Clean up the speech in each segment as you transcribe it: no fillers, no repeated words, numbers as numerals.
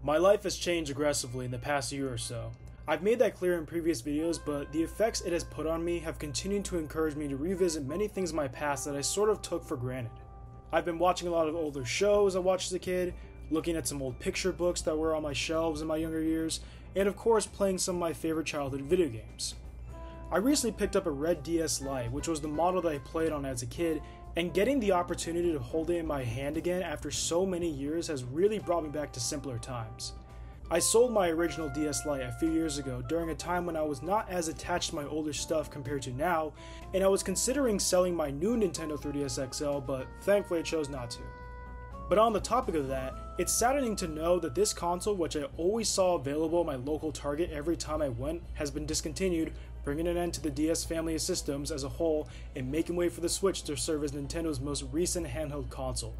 My life has changed aggressively in the past year or so. I've made that clear in previous videos, but the effects it has put on me have continued to encourage me to revisit many things in my past that I sort of took for granted. I've been watching a lot of older shows I watched as a kid, looking at some old picture books that were on my shelves in my younger years, and of course playing some of my favorite childhood video games. I recently picked up a red DS Lite, which was the model that I played on as a kid, and getting the opportunity to hold it in my hand again after so many years has really brought me back to simpler times. I sold my original DS Lite a few years ago during a time when I was not as attached to my older stuff compared to now, and I was considering selling my new Nintendo 3DS XL, but thankfully I chose not to. But on the topic of that, it's saddening to know that this console, which I always saw available at my local Target every time I went, has been discontinued, bringing an end to the DS family of systems as a whole and making way for the Switch to serve as Nintendo's most recent handheld console.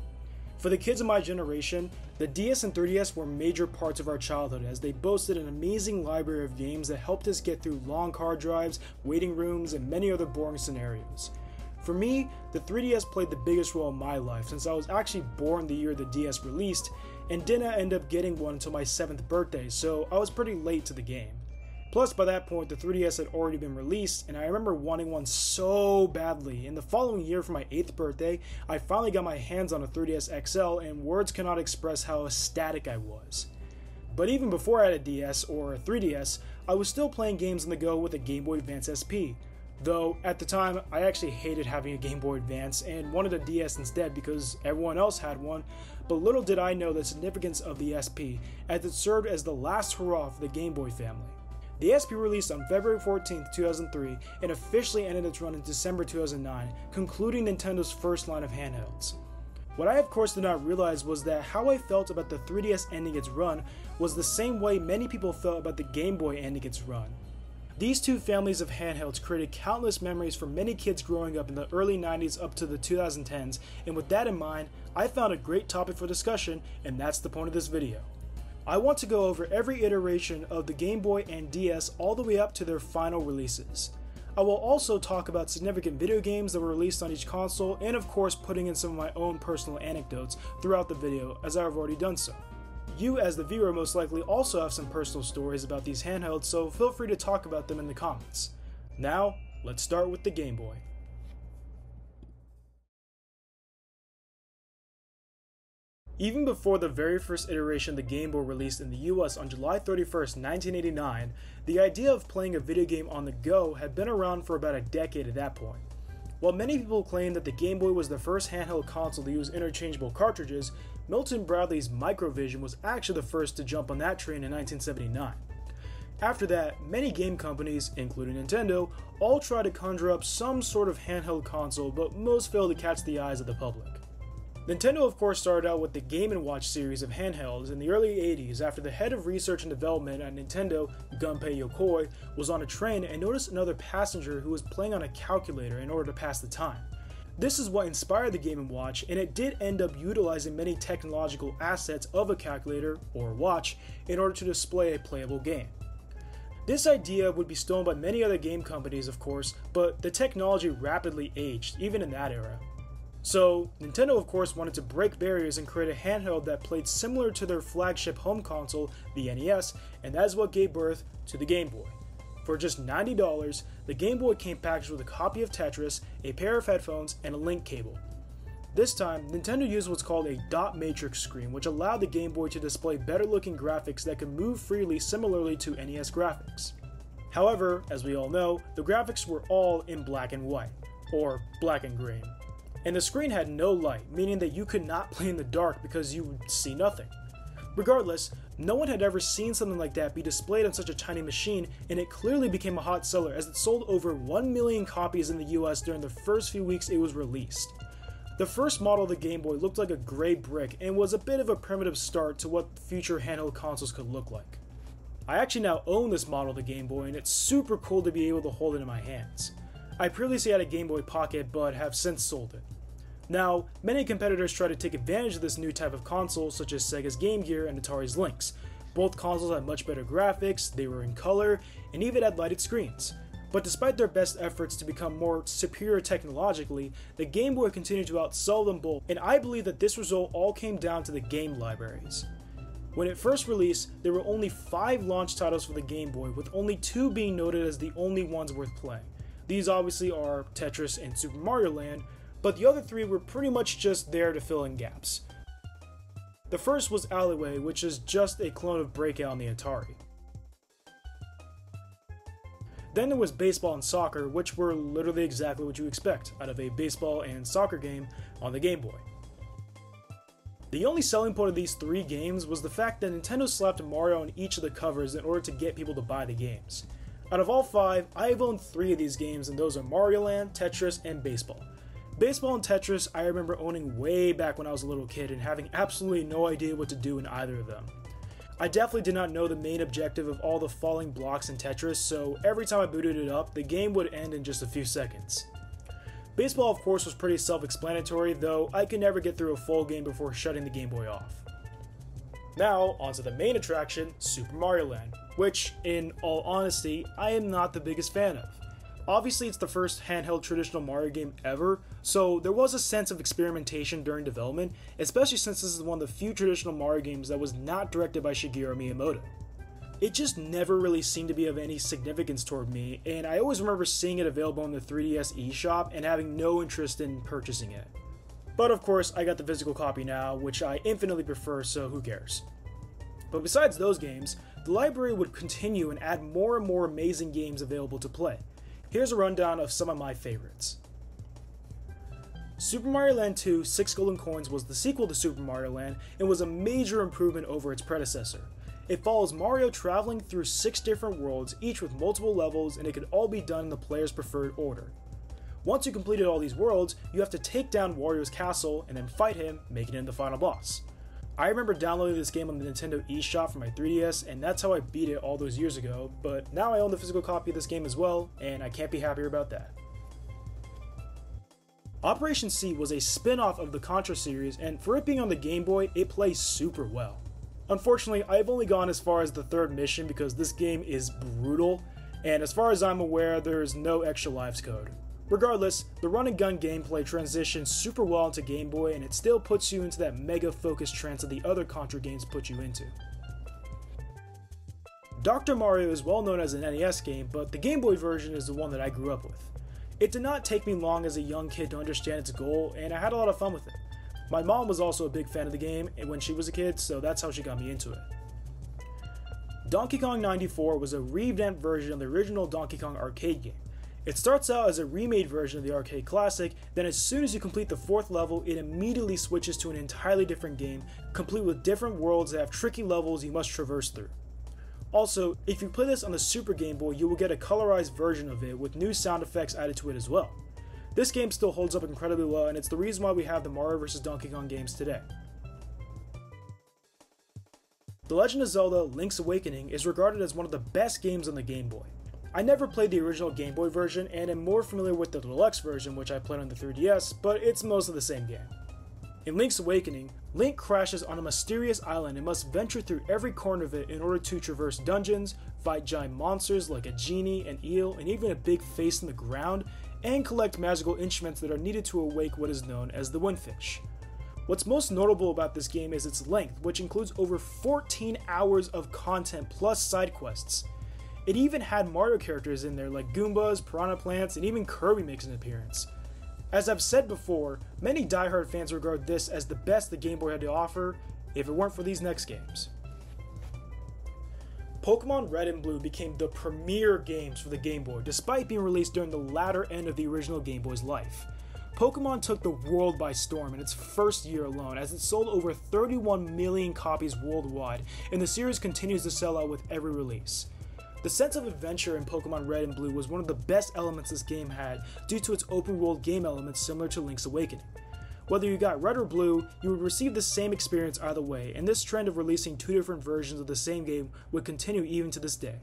For the kids of my generation, the DS and 3DS were major parts of our childhood as they boasted an amazing library of games that helped us get through long car drives, waiting rooms, and many other boring scenarios. For me, the 3DS played the biggest role in my life since I was actually born the year the DS released and didn't end up getting one until my 7th birthday, so I was pretty late to the game. Plus, by that point, the 3DS had already been released, and I remember wanting one so badly. In the following year, for my 8th birthday, I finally got my hands on a 3DS XL, and words cannot express how ecstatic I was. But even before I had a DS or a 3DS, I was still playing games on the go with a Game Boy Advance SP. Though, at the time, I actually hated having a Game Boy Advance and wanted a DS instead because everyone else had one, but little did I know the significance of the SP, as it served as the last hurrah for the Game Boy family. The SP released on February 14, 2003, and officially ended its run in December 2009, concluding Nintendo's first line of handhelds. What I of course did not realize was that how I felt about the 3DS ending its run was the same way many people felt about the Game Boy ending its run. These two families of handhelds created countless memories for many kids growing up in the early 90s up to the 2010s, and with that in mind, I found a great topic for discussion, and that's the point of this video. I want to go over every iteration of the Game Boy and DS all the way up to their final releases. I will also talk about significant video games that were released on each console, and of course putting in some of my own personal anecdotes throughout the video, as I have already done so. You as the viewer most likely also have some personal stories about these handhelds, so feel free to talk about them in the comments. Now, let's start with the Game Boy. Even before the very first iteration of the Game Boy released in the US on July 31st, 1989, the idea of playing a video game on the go had been around for about a decade at that point. While many people claim that the Game Boy was the first handheld console to use interchangeable cartridges, Milton Bradley's Microvision was actually the first to jump on that train in 1979. After that, many game companies, including Nintendo, all tried to conjure up some sort of handheld console, but most failed to catch the eyes of the public. Nintendo of course started out with the Game & Watch series of handhelds in the early 80s after the head of research and development at Nintendo, Gunpei Yokoi, was on a train and noticed another passenger who was playing on a calculator in order to pass the time. This is what inspired the Game & Watch, and it did end up utilizing many technological assets of a calculator, or watch, in order to display a playable game. This idea would be stolen by many other game companies of course, but the technology rapidly aged, even in that era. So, Nintendo of course wanted to break barriers and create a handheld that played similar to their flagship home console, the NES, and that is what gave birth to the Game Boy. For just $90, the Game Boy came packaged with a copy of Tetris, a pair of headphones, and a link cable. This time, Nintendo used what's called a dot matrix screen, which allowed the Game Boy to display better looking graphics that could move freely similarly to NES graphics. However, as we all know, the graphics were all in black and white, or black and green. And the screen had no light, meaning that you could not play in the dark because you would see nothing. Regardless, no one had ever seen something like that be displayed on such a tiny machine, and it clearly became a hot seller as it sold over 1 million copies in the US during the first few weeks it was released. The first model of the Game Boy looked like a gray brick and was a bit of a primitive start to what future handheld consoles could look like. I actually now own this model of the Game Boy, and it's super cool to be able to hold it in my hands. I previously had a Game Boy Pocket but have since sold it. Now, many competitors try to take advantage of this new type of console, such as Sega's Game Gear and Atari's Lynx. Both consoles had much better graphics, they were in color, and even had lighted screens. But despite their best efforts to become more superior technologically, the Game Boy continued to outsell them both, and I believe that this result all came down to the game libraries. When it first released, there were only 5 launch titles for the Game Boy, with only 2 being noted as the only ones worth playing. These obviously are Tetris and Super Mario Land, but the other 3 were pretty much just there to fill in gaps. The first was Alleyway, which is just a clone of Breakout on the Atari. Then there was Baseball and Soccer, which were literally exactly what you expect out of a baseball and soccer game on the Game Boy. The only selling point of these 3 games was the fact that Nintendo slapped Mario on each of the covers in order to get people to buy the games. Out of all 5, I have owned 3 of these games, and those are Mario Land, Tetris, and Baseball. Baseball and Tetris I remember owning way back when I was a little kid and having absolutely no idea what to do in either of them. I definitely did not know the main objective of all the falling blocks in Tetris, so every time I booted it up, the game would end in just a few seconds. Baseball, of course, was pretty self-explanatory, though I could never get through a full game before shutting the Game Boy off. Now, onto the main attraction, Super Mario Land, which, in all honesty, I am not the biggest fan of. Obviously, it's the first handheld traditional Mario game ever, so there was a sense of experimentation during development, especially since this is one of the few traditional Mario games that was not directed by Shigeru Miyamoto. It just never really seemed to be of any significance toward me, and I always remember seeing it available in the 3DS eShop and having no interest in purchasing it. But of course, I got the physical copy now, which I infinitely prefer, so who cares. But besides those games, the library would continue and add more and more amazing games available to play. Here's a rundown of some of my favorites. Super Mario Land 2 6 Golden Coins was the sequel to Super Mario Land and was a major improvement over its predecessor. It follows Mario traveling through 6 different worlds, each with multiple levels, and it could all be done in the player's preferred order. Once you completed all these worlds, you have to take down Wario's castle and then fight him, making him the final boss. I remember downloading this game on the Nintendo eShop for my 3DS, and that's how I beat it all those years ago, but now I own the physical copy of this game as well, and I can't be happier about that. Operation C was a spin-off of the Contra series, and for it being on the Game Boy, it plays super well. Unfortunately, I've only gone as far as the 3rd mission because this game is brutal, and as far as I'm aware, there is no extra lives code. Regardless, the run and gun gameplay transitions super well into Game Boy, and it still puts you into that mega focused trance that the other Contra games put you into. Dr. Mario is well known as an NES game, but the Game Boy version is the one that I grew up with. It did not take me long as a young kid to understand its goal, and I had a lot of fun with it. My mom was also a big fan of the game when she was a kid, so that's how she got me into it. Donkey Kong 94 was a revamped version of the original Donkey Kong arcade game. It starts out as a remade version of the arcade classic, then as soon as you complete the 4th level, it immediately switches to an entirely different game, complete with different worlds that have tricky levels you must traverse through. Also, if you play this on the Super Game Boy, you will get a colorized version of it with new sound effects added to it as well. This game still holds up incredibly well, and it's the reason why we have the Mario vs. Donkey Kong games today. The Legend of Zelda: Link's Awakening is regarded as one of the best games on the Game Boy. I never played the original Game Boy version and am more familiar with the deluxe version, which I played on the 3DS, but it's mostly the same game. In Link's Awakening, Link crashes on a mysterious island and must venture through every corner of it in order to traverse dungeons, fight giant monsters like a genie, an eel, and even a big face in the ground, and collect magical instruments that are needed to awake what is known as the Windfish. What's most notable about this game is its length, which includes over 14 hours of content plus side quests. It even had Mario characters in there like Goombas, Piranha Plants, and even Kirby makes an appearance. As I've said before, many diehard fans regard this as the best the Game Boy had to offer, if it weren't for these next games. Pokemon Red and Blue became the premier games for the Game Boy, despite being released during the latter end of the original Game Boy's life. Pokemon took the world by storm in its first year alone, as it sold over 31 million copies worldwide, and the series continues to sell out with every release. The sense of adventure in Pokemon Red and Blue was one of the best elements this game had due to its open world game elements similar to Link's Awakening. Whether you got Red or Blue, you would receive the same experience either way, and this trend of releasing 2 different versions of the same game would continue even to this day.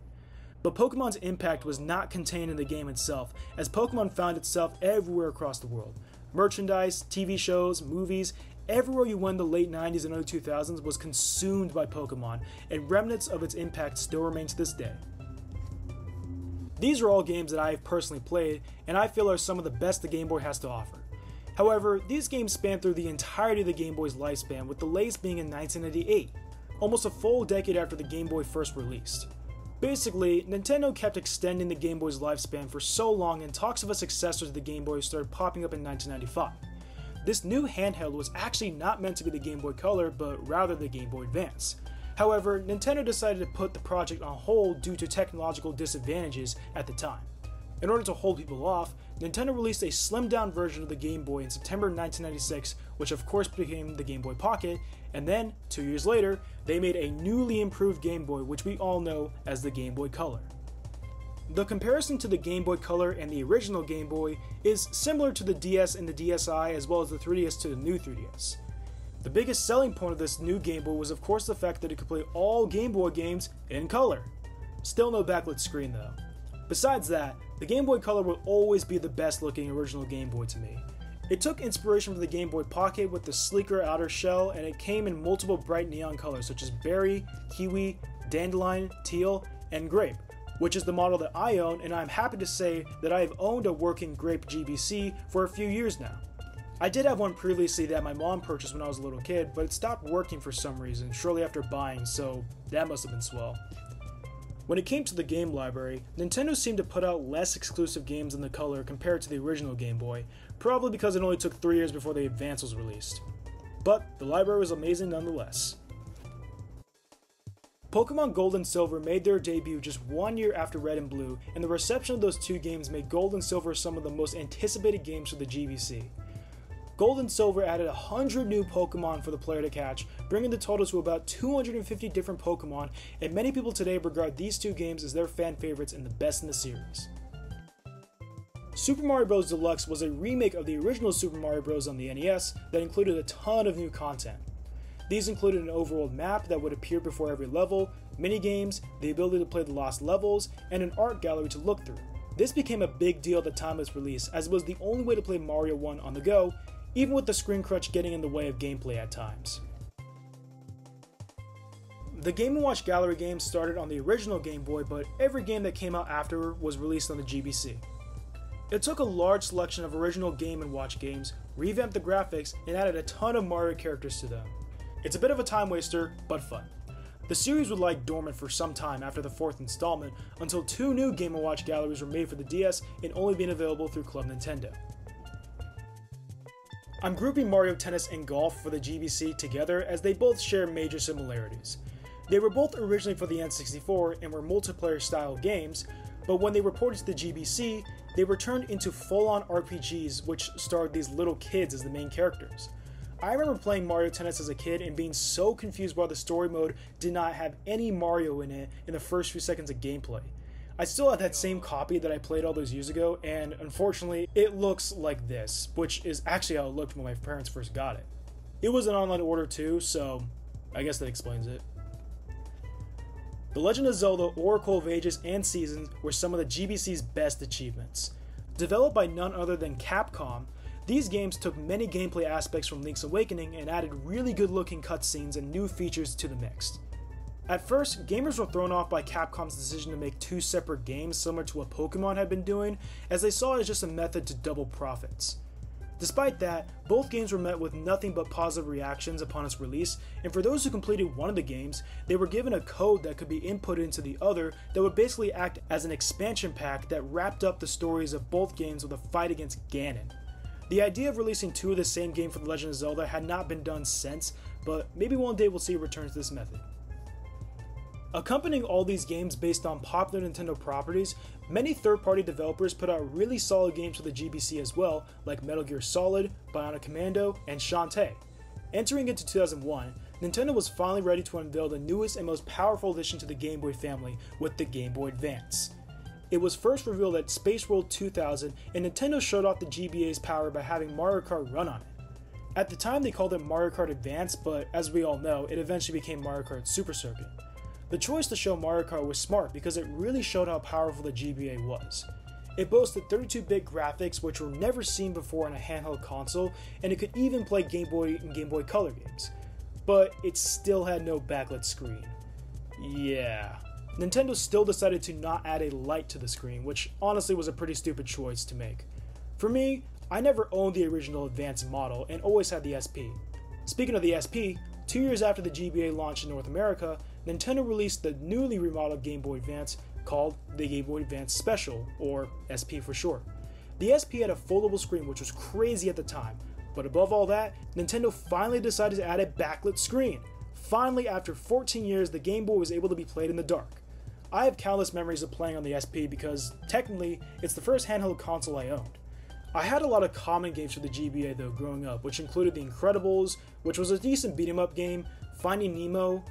But Pokemon's impact was not contained in the game itself, as Pokemon found itself everywhere across the world. Merchandise, TV shows, movies, everywhere you went in the late 90s and early 2000s was consumed by Pokemon, and remnants of its impact still remain to this day. These are all games that I have personally played, and I feel are some of the best the Game Boy has to offer. However, these games span through the entirety of the Game Boy's lifespan, with the latest being in 1998. almost a full decade after the Game Boy first released. Basically, Nintendo kept extending the Game Boy's lifespan for so long, and talks of a successor to the Game Boy started popping up in 1995. This new handheld was actually not meant to be the Game Boy Color, but rather the Game Boy Advance. However, Nintendo decided to put the project on hold due to technological disadvantages at the time. In order to hold people off, Nintendo released a slimmed-down version of the Game Boy in September 1996, which of course became the Game Boy Pocket, and then, 2 years later, they made a newly improved Game Boy, which we all know as the Game Boy Color. The comparison to the Game Boy Color and the original Game Boy is similar to the DS and the DSi, as well as the 3DS to the new 3DS. The biggest selling point of this new Game Boy was of course the fact that it could play all Game Boy games in color. Still no backlit screen though. Besides that, the Game Boy Color will always be the best looking original Game Boy to me. It took inspiration from the Game Boy Pocket with the sleeker outer shell, and it came in multiple bright neon colors such as berry, kiwi, dandelion, teal, and grape, which is the model that I own, and I'm happy to say that I have owned a working grape GBC for a few years now. I did have one previously that my mom purchased when I was a little kid, but it stopped working for some reason shortly after buying, so that must have been swell. When it came to the game library, Nintendo seemed to put out less exclusive games in the Color compared to the original Game Boy, probably because it only took 3 years before the Advance was released. But the library was amazing nonetheless. Pokemon Gold and Silver made their debut just 1 year after Red and Blue, and the reception of those two games made Gold and Silver some of the most anticipated games for the GBC. Gold and Silver added 100 new Pokemon for the player to catch, bringing the total to about 250 different Pokemon, and many people today regard these two games as their fan favorites and the best in the series. Super Mario Bros. Deluxe was a remake of the original Super Mario Bros. On the NES that included a ton of new content. These included an overworld map that would appear before every level, minigames, the ability to play the lost levels, and an art gallery to look through. This became a big deal at the time of its release, as it was the only way to play Mario 1 on the go, even with the screen crunch getting in the way of gameplay at times. The Game & Watch Gallery games started on the original Game Boy, but every game that came out after was released on the GBC. It took a large selection of original Game & Watch games, revamped the graphics, and added a ton of Mario characters to them. It's a bit of a time waster, but fun. The series would lie dormant for some time after the fourth installment, until 2 new Game & Watch galleries were made for the DS and only being available through Club Nintendo. I'm grouping Mario Tennis and Golf for the GBC together as they both share major similarities. They were both originally for the N64 and were multiplayer style games, but when they were ported to the GBC, they were turned into full-on RPGs which starred these little kids as the main characters. I remember playing Mario Tennis as a kid and being so confused why the story mode did not have any Mario in it in the first few seconds of gameplay. I still have that same copy that I played all those years ago, and unfortunately, it looks like this, which is actually how it looked when my parents first got it. It was an online order too, so I guess that explains it. The Legend of Zelda Oracle of Ages and Seasons were some of the GBC's best achievements. Developed by none other than Capcom, these games took many gameplay aspects from Link's Awakening and added really good looking cutscenes and new features to the mix. At first, gamers were thrown off by Capcom's decision to make 2 separate games similar to what Pokemon had been doing, as they saw it as just a method to double profits. Despite that, both games were met with nothing but positive reactions upon its release, and for those who completed one of the games, they were given a code that could be inputted into the other that would basically act as an expansion pack that wrapped up the stories of both games with a fight against Ganon. The idea of releasing 2 of the same game for The Legend of Zelda had not been done since, but maybe one day we'll see a return to this method. Accompanying all these games based on popular Nintendo properties, many third-party developers put out really solid games for the GBC as well, like Metal Gear Solid, Bionic Commando, and Shantae. Entering into 2001, Nintendo was finally ready to unveil the newest and most powerful addition to the Game Boy family with the Game Boy Advance. It was first revealed at Space World 2000, and Nintendo showed off the GBA's power by having Mario Kart run on it. At the time they called it Mario Kart Advance, but as we all know, it eventually became Mario Kart Super Circuit. The choice to show Mario Kart was smart because it really showed how powerful the GBA was. It boasted 32-bit graphics which were never seen before on a handheld console, and it could even play Game Boy and Game Boy Color games. But it still had no backlit screen. Yeah. Nintendo still decided to not add a light to the screen, which honestly was a pretty stupid choice to make. For me, I never owned the original Advance model and always had the SP. Speaking of the SP, 2 years after the GBA launched in North America, Nintendo released the newly remodeled Game Boy Advance called the Game Boy Advance Special, or SP for short. The SP had a foldable screen which was crazy at the time, but above all that, Nintendo finally decided to add a backlit screen. Finally, after 14 years, the Game Boy was able to be played in the dark. I have countless memories of playing on the SP because, technically, it's the first handheld console I owned. I had a lot of common games for the GBA though growing up, which included The Incredibles, which was a decent beat-em-up game, Finding Nemo,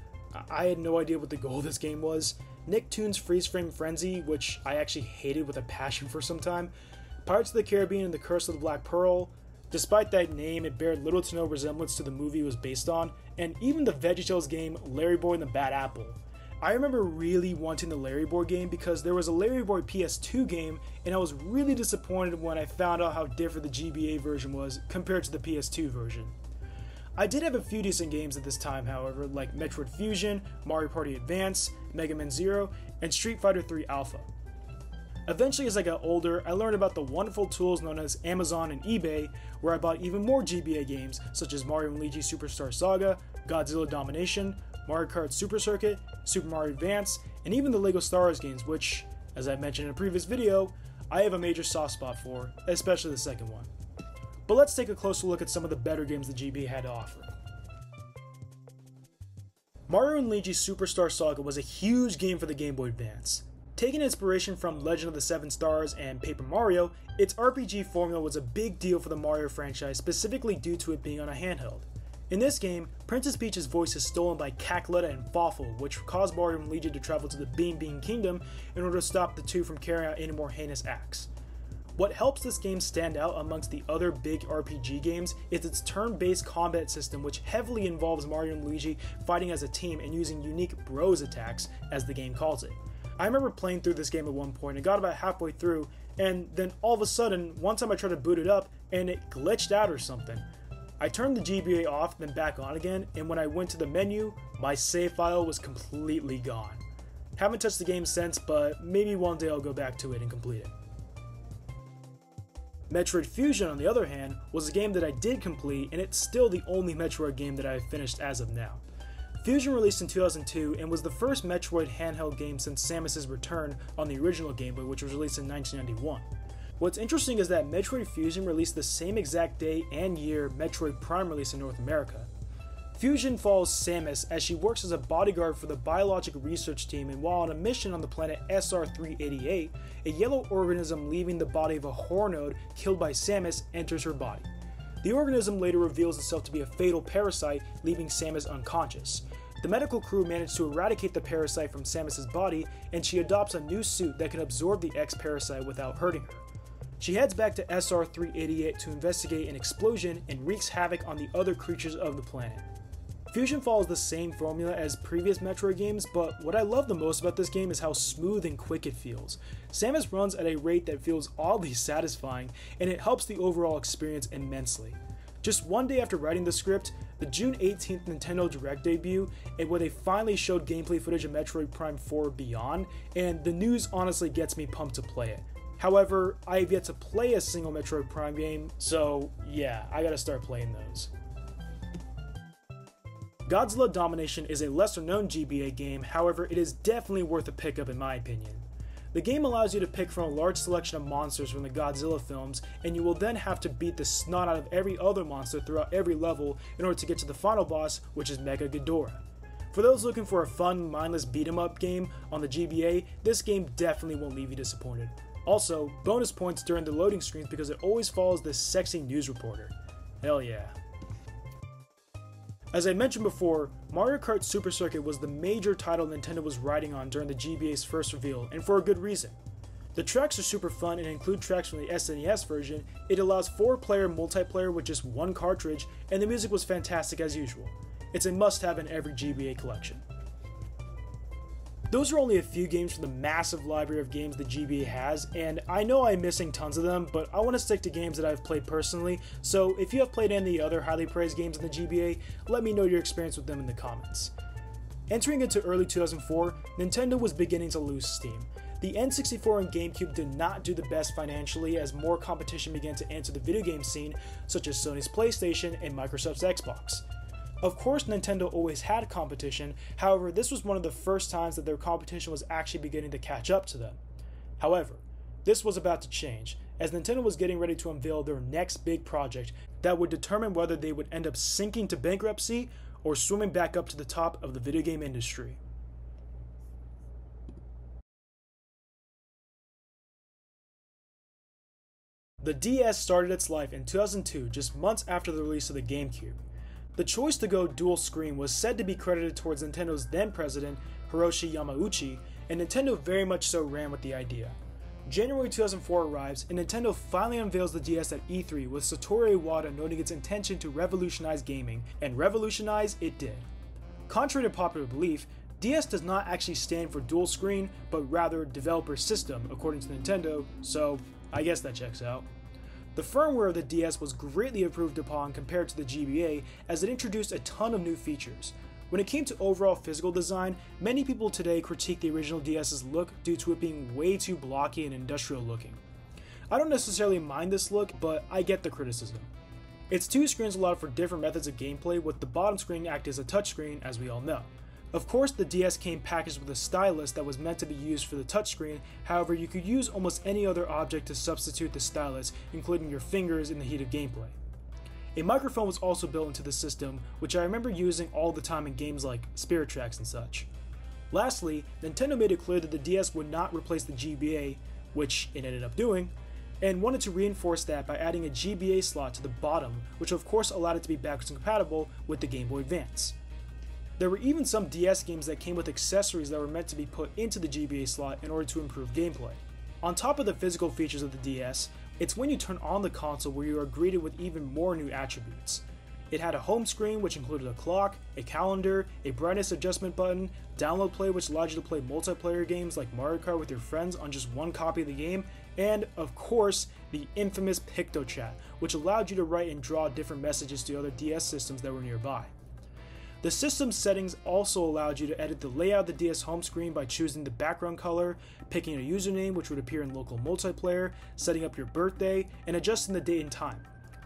I had no idea what the goal of this game was, Nicktoons Freeze Frame Frenzy, which I actually hated with a passion for some time, Pirates of the Caribbean and The Curse of the Black Pearl. Despite that name, it bared little to no resemblance to the movie it was based on, and even the VeggieTales game Larry Boy and the Bad Apple. I remember really wanting the Larry Boy game because there was a Larry Boy PS2 game, and I was really disappointed when I found out how different the GBA version was compared to the PS2 version. I did have a few decent games at this time, however, like Metroid Fusion, Mario Party Advance, Mega Man Zero, and Street Fighter III Alpha. Eventually, as I got older, I learned about the wonderful tools known as Amazon and eBay, where I bought even more GBA games such as Mario & Luigi Superstar Saga, Godzilla Domination, Mario Kart Super Circuit, Super Mario Advance, and even the LEGO Star Wars games, which, as I mentioned in a previous video, I have a major soft spot for, especially the second one. But let's take a closer look at some of the better games the GBA had to offer. Mario & Luigi Superstar Saga was a huge game for the Game Boy Advance. Taking inspiration from Legend of the Seven Stars and Paper Mario, its RPG formula was a big deal for the Mario franchise, specifically due to it being on a handheld. In this game, Princess Peach's voice is stolen by Cackletta and Fawful, which caused Mario and Luigi to travel to the Bean Bean Kingdom in order to stop the two from carrying out any more heinous acts. What helps this game stand out amongst the other big RPG games is its turn-based combat system, which heavily involves Mario and Luigi fighting as a team and using unique bros attacks, as the game calls it. I remember playing through this game at one point and got about halfway through, and then all of a sudden, one time I tried to boot it up and it glitched out or something. I turned the GBA off, then back on again, and when I went to the menu, my save file was completely gone. Haven't touched the game since, but maybe one day I'll go back to it and complete it. Metroid Fusion, on the other hand, was a game that I did complete, and it's still the only Metroid game that I have finished as of now. Fusion released in 2002 and was the first Metroid handheld game since Samus's return on the original Game Boy, which was released in 1991. What's interesting is that Metroid Fusion released the same exact day and year Metroid Prime released in North America. Fusion follows Samus as she works as a bodyguard for the biologic research team, and while on a mission on the planet SR-388, a yellow organism leaving the body of a horror node killed by Samus enters her body. The organism later reveals itself to be a fatal parasite, leaving Samus unconscious. The medical crew manage to eradicate the parasite from Samus's body, and she adopts a new suit that can absorb the ex-parasite without hurting her. She heads back to SR-388 to investigate an explosion and wreaks havoc on the other creatures of the planet. Fusion follows the same formula as previous Metroid games, but what I love the most about this game is how smooth and quick it feels. Samus runs at a rate that feels oddly satisfying, and it helps the overall experience immensely. Just one day after writing the script, the June 18th Nintendo Direct debut, and where they finally showed gameplay footage of Metroid Prime 4 Beyond, and the news honestly gets me pumped to play it. However, I have yet to play a single Metroid Prime game, so yeah, I gotta start playing those. Godzilla Domination is a lesser known GBA game, however it is definitely worth a pickup in my opinion. The game allows you to pick from a large selection of monsters from the Godzilla films, and you will then have to beat the snot out of every other monster throughout every level in order to get to the final boss, which is Mega Ghidorah. For those looking for a fun, mindless beat-em-up game on the GBA, this game definitely won't leave you disappointed. Also, bonus points during the loading screens because it always follows this sexy news reporter. Hell yeah. As I mentioned before, Mario Kart Super Circuit was the major title Nintendo was riding on during the GBA's first reveal, and for a good reason. The tracks are super fun and include tracks from the SNES version, it allows 4-player multiplayer with just one cartridge, and the music was fantastic as usual. It's a must-have in every GBA collection. Those are only a few games from the massive library of games the GBA has, and I know I'm missing tons of them, but I want to stick to games that I've played personally, so if you have played any of the other highly praised games in the GBA, let me know your experience with them in the comments. Entering into early 2004, Nintendo was beginning to lose steam. The N64 and GameCube did not do the best financially as more competition began to enter the video game scene, such as Sony's PlayStation and Microsoft's Xbox. Of course, Nintendo always had competition, however, this was one of the first times that their competition was actually beginning to catch up to them. However, this was about to change, as Nintendo was getting ready to unveil their next big project that would determine whether they would end up sinking to bankruptcy or swimming back up to the top of the video game industry. The DS started its life in 2002, just months after the release of the GameCube. The choice to go dual screen was said to be credited towards Nintendo's then president, Hiroshi Yamauchi, and Nintendo very much so ran with the idea. January 2004 arrives, and Nintendo finally unveils the DS at E3 with Satoru Iwata noting its intention to revolutionize gaming, and revolutionize it did. Contrary to popular belief, DS does not actually stand for dual screen, but rather developer system, according to Nintendo, so I guess that checks out. The firmware of the DS was greatly improved upon compared to the GBA, as it introduced a ton of new features. When it came to overall physical design, many people today critique the original DS's look due to it being way too blocky and industrial looking. I don't necessarily mind this look, but I get the criticism. Its two screens allowed for different methods of gameplay, with the bottom screen acting as a touchscreen, as we all know. Of course, the DS came packaged with a stylus that was meant to be used for the touchscreen, however you could use almost any other object to substitute the stylus, including your fingers in the heat of gameplay. A microphone was also built into the system, which I remember using all the time in games like Spirit Tracks and such. Lastly, Nintendo made it clear that the DS would not replace the GBA, which it ended up doing, and wanted to reinforce that by adding a GBA slot to the bottom, which of course allowed it to be backwards compatible with the Game Boy Advance. There were even some DS games that came with accessories that were meant to be put into the GBA slot in order to improve gameplay. On top of the physical features of the DS, it's when you turn on the console where you are greeted with even more new attributes. It had a home screen which included a clock, a calendar, a brightness adjustment button, download play which allowed you to play multiplayer games like Mario Kart with your friends on just one copy of the game, and of course, the infamous PictoChat, which allowed you to write and draw different messages to other DS systems that were nearby. The system settings also allowed you to edit the layout of the DS home screen by choosing the background color, picking a username which would appear in local multiplayer, setting up your birthday, and adjusting the date and time.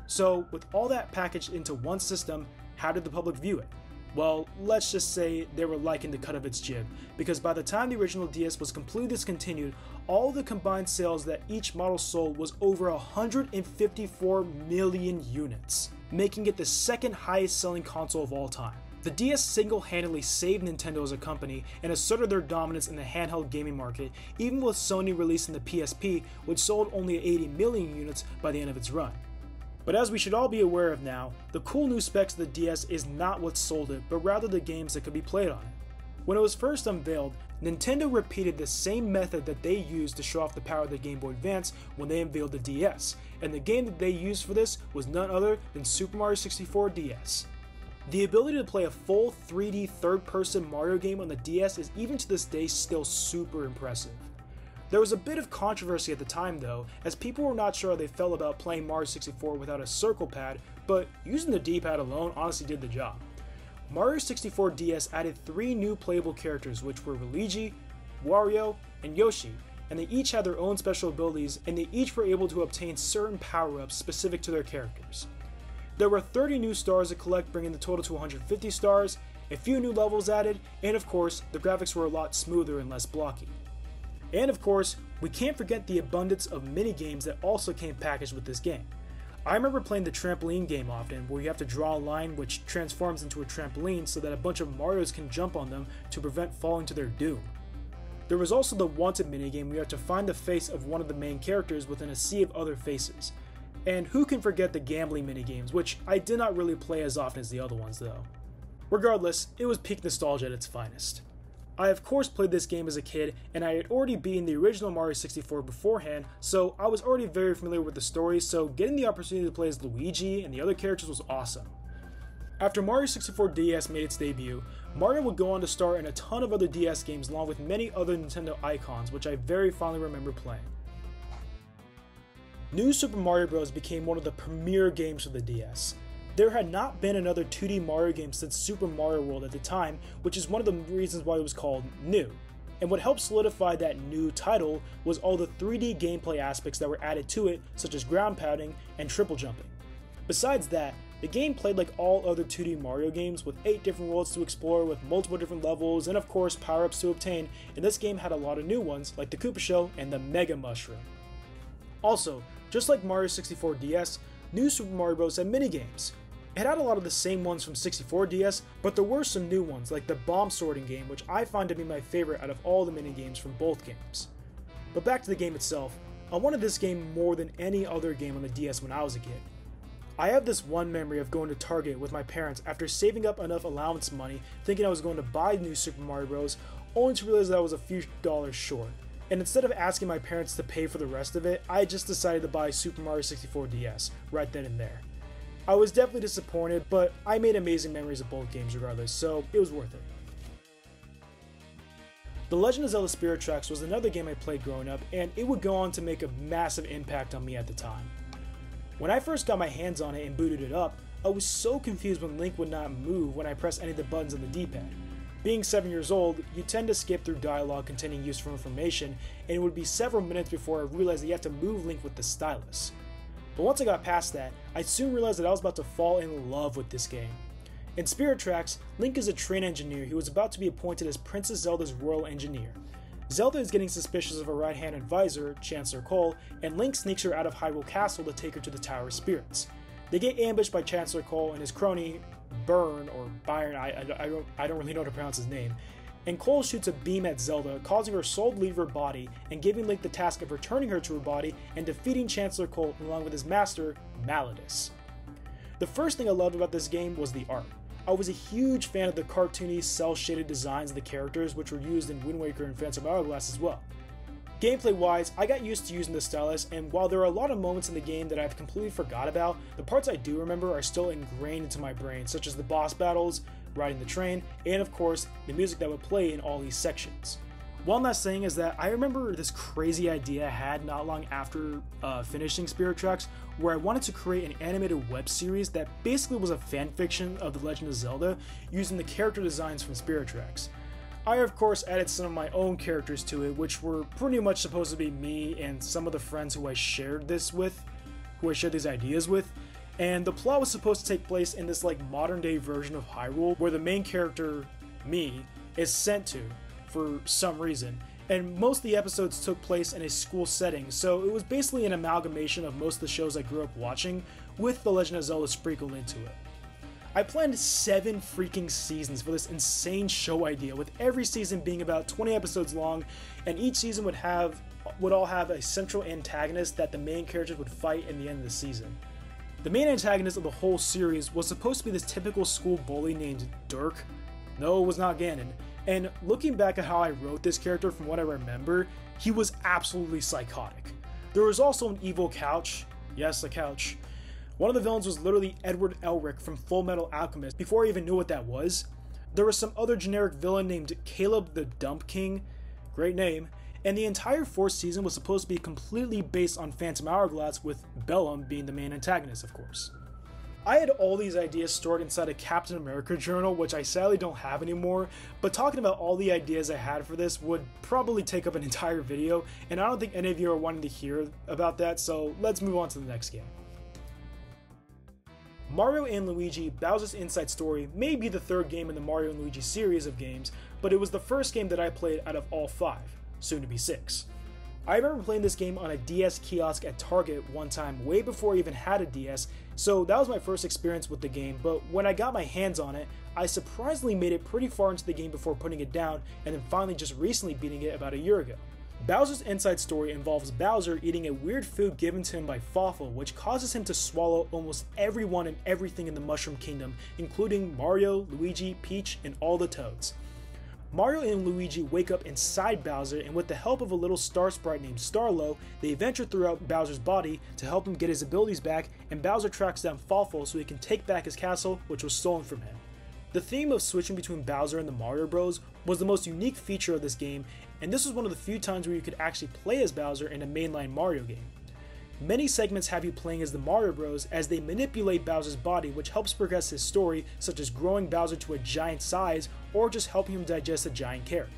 So, with all that packaged into one system, how did the public view it? Well, let's just say they were liking the cut of its jib, because by the time the original DS was completely discontinued, all the combined sales that each model sold was over 154 million units, making it the second highest selling console of all time. The DS single-handedly saved Nintendo as a company and asserted their dominance in the handheld gaming market, even with Sony releasing the PSP, which sold only 80 million units by the end of its run. But as we should all be aware of now, the cool new specs of the DS is not what sold it, but rather the games that could be played on it. When it was first unveiled, Nintendo repeated the same method that they used to show off the power of the Game Boy Advance when they unveiled the DS, and the game that they used for this was none other than Super Mario 64 DS. The ability to play a full 3D third-person Mario game on the DS is even to this day still super impressive. There was a bit of controversy at the time though, as people were not sure how they felt about playing Mario 64 without a circle pad, but using the D-pad alone honestly did the job. Mario 64 DS added 3 new playable characters, which were Luigi, Wario, and Yoshi, and they each had their own special abilities, and they each were able to obtain certain power-ups specific to their characters. There were 30 new stars to collect, bringing the total to 150 stars, a few new levels added, and of course, the graphics were a lot smoother and less blocky. And of course, we can't forget the abundance of mini-games that also came packaged with this game. I remember playing the trampoline game often, where you have to draw a line which transforms into a trampoline so that a bunch of Marios can jump on them to prevent falling to their doom. There was also the Wanted minigame where you have to find the face of one of the main characters within a sea of other faces. And who can forget the gambling minigames, which I did not really play as often as the other ones though. Regardless, it was peak nostalgia at its finest. I of course played this game as a kid, and I had already beaten the original Mario 64 beforehand, so I was already very familiar with the story, so getting the opportunity to play as Luigi and the other characters was awesome. After Mario 64 DS made its debut, Mario would go on to star in a ton of other DS games along with many other Nintendo icons, which I very fondly remember playing. New Super Mario Bros. Became one of the premier games for the DS. There had not been another 2D Mario game since Super Mario World at the time, which is one of the reasons why it was called new. And what helped solidify that new title was all the 3D gameplay aspects that were added to it, such as ground pounding and triple jumping. Besides that, The game played like all other 2D Mario games with 8 different worlds to explore with multiple different levels and of course power-ups to obtain, and this game had a lot of new ones like the Koopa Shell and the Mega Mushroom. Also, just like Mario 64 DS, New Super Mario Bros. Had minigames. It had a lot of the same ones from 64 DS, but there were some new ones like the bomb sorting game, which I find to be my favorite out of all the minigames from both games. But back to the game itself, I wanted this game more than any other game on the DS when I was a kid. I have this one memory of going to Target with my parents after saving up enough allowance money thinking I was going to buy New Super Mario Bros. Only to realize that I was a few dollars short. And instead of asking my parents to pay for the rest of it, I just decided to buy Super Mario 64 DS right then and there. I was definitely disappointed, but I made amazing memories of both games regardless, so it was worth it. The Legend of Zelda Spirit Tracks was another game I played growing up, and it would go on to make a massive impact on me at the time. When I first got my hands on it and booted it up, I was so confused when Link would not move when I pressed any of the buttons on the D-pad. Being 7 years old, you tend to skip through dialogue containing useful information, and it would be several minutes before I realized that you have to move Link with the stylus. But once I got past that, I soon realized that I was about to fall in love with this game. In Spirit Tracks, Link is a train engineer who is about to be appointed as Princess Zelda's royal engineer. Zelda is getting suspicious of her right-hand advisor, Chancellor Cole, and Link sneaks her out of Hyrule Castle to take her to the Tower of Spirits. They get ambushed by Chancellor Cole and his crony, Byron, I don't really know how to pronounce his name, and Cole shoots a beam at Zelda, causing her soul to leave her body and giving Link the task of returning her to her body and defeating Chancellor Cole along with his master, Malladus. The first thing I loved about this game was the art. I was a huge fan of the cartoony, cel-shaded designs of the characters, which were used in Wind Waker and Phantom Hourglass as well. Gameplay-wise, I got used to using the stylus, and while there are a lot of moments in the game that I've completely forgot about, the parts I do remember are still ingrained into my brain, such as the boss battles, riding the train, and of course, the music that would play in all these sections. One last thing is that I remember this crazy idea I had not long after finishing Spirit Tracks, where I wanted to create an animated web series that basically was a fanfiction of The Legend of Zelda using the character designs from Spirit Tracks. I of course added some of my own characters to it, which were pretty much supposed to be me and some of the friends who I shared these ideas with, and the plot was supposed to take place in this like modern day version of Hyrule where the main character, me, is sent to for some reason, and most of the episodes took place in a school setting, so it was basically an amalgamation of most of the shows I grew up watching with The Legend of Zelda sprinkled into it. I planned 7 freaking seasons for this insane show idea, with every season being about 20 episodes long, and each season would all have a central antagonist that the main characters would fight in the end of the season. The main antagonist of the whole series was supposed to be this typical school bully named Dirk. No, it was not Ganon. And looking back at how I wrote this character from what I remember, he was absolutely psychotic. There was also an evil couch. Yes, a couch. One of the villains was literally Edward Elric from Full Metal Alchemist before I even knew what that was. There was some other generic villain named Caleb the Dump King. Great name. And the entire 4th season was supposed to be completely based on Phantom Hourglass, with Bellum being the main antagonist, of course. I had all these ideas stored inside a Captain America journal, which I sadly don't have anymore, but talking about all the ideas I had for this would probably take up an entire video, and I don't think any of you are wanting to hear about that, so let's move on to the next game. Mario & Luigi Bowser's Inside Story may be the 3rd game in the Mario & Luigi series of games, but it was the first game that I played out of all 5, soon to be 6. I remember playing this game on a DS kiosk at Target one time way before I even had a DS, so that was my first experience with the game, but when I got my hands on it, I surprisingly made it pretty far into the game before putting it down, and then finally just recently beating it about a year ago. Bowser's Inside Story involves Bowser eating a weird food given to him by Fawful, which causes him to swallow almost everyone and everything in the Mushroom Kingdom, including Mario, Luigi, Peach, and all the Toads. Mario and Luigi wake up inside Bowser, and with the help of a little star sprite named Starlo, they venture throughout Bowser's body to help him get his abilities back, and Bowser tracks down Fawful so he can take back his castle, which was stolen from him. The theme of switching between Bowser and the Mario Bros was the most unique feature of this game, and this was one of the few times where you could actually play as Bowser in a mainline Mario game. Many segments have you playing as the Mario Bros as they manipulate Bowser's body, which helps progress his story, such as growing Bowser to a giant size or just helping him digest a giant carrot.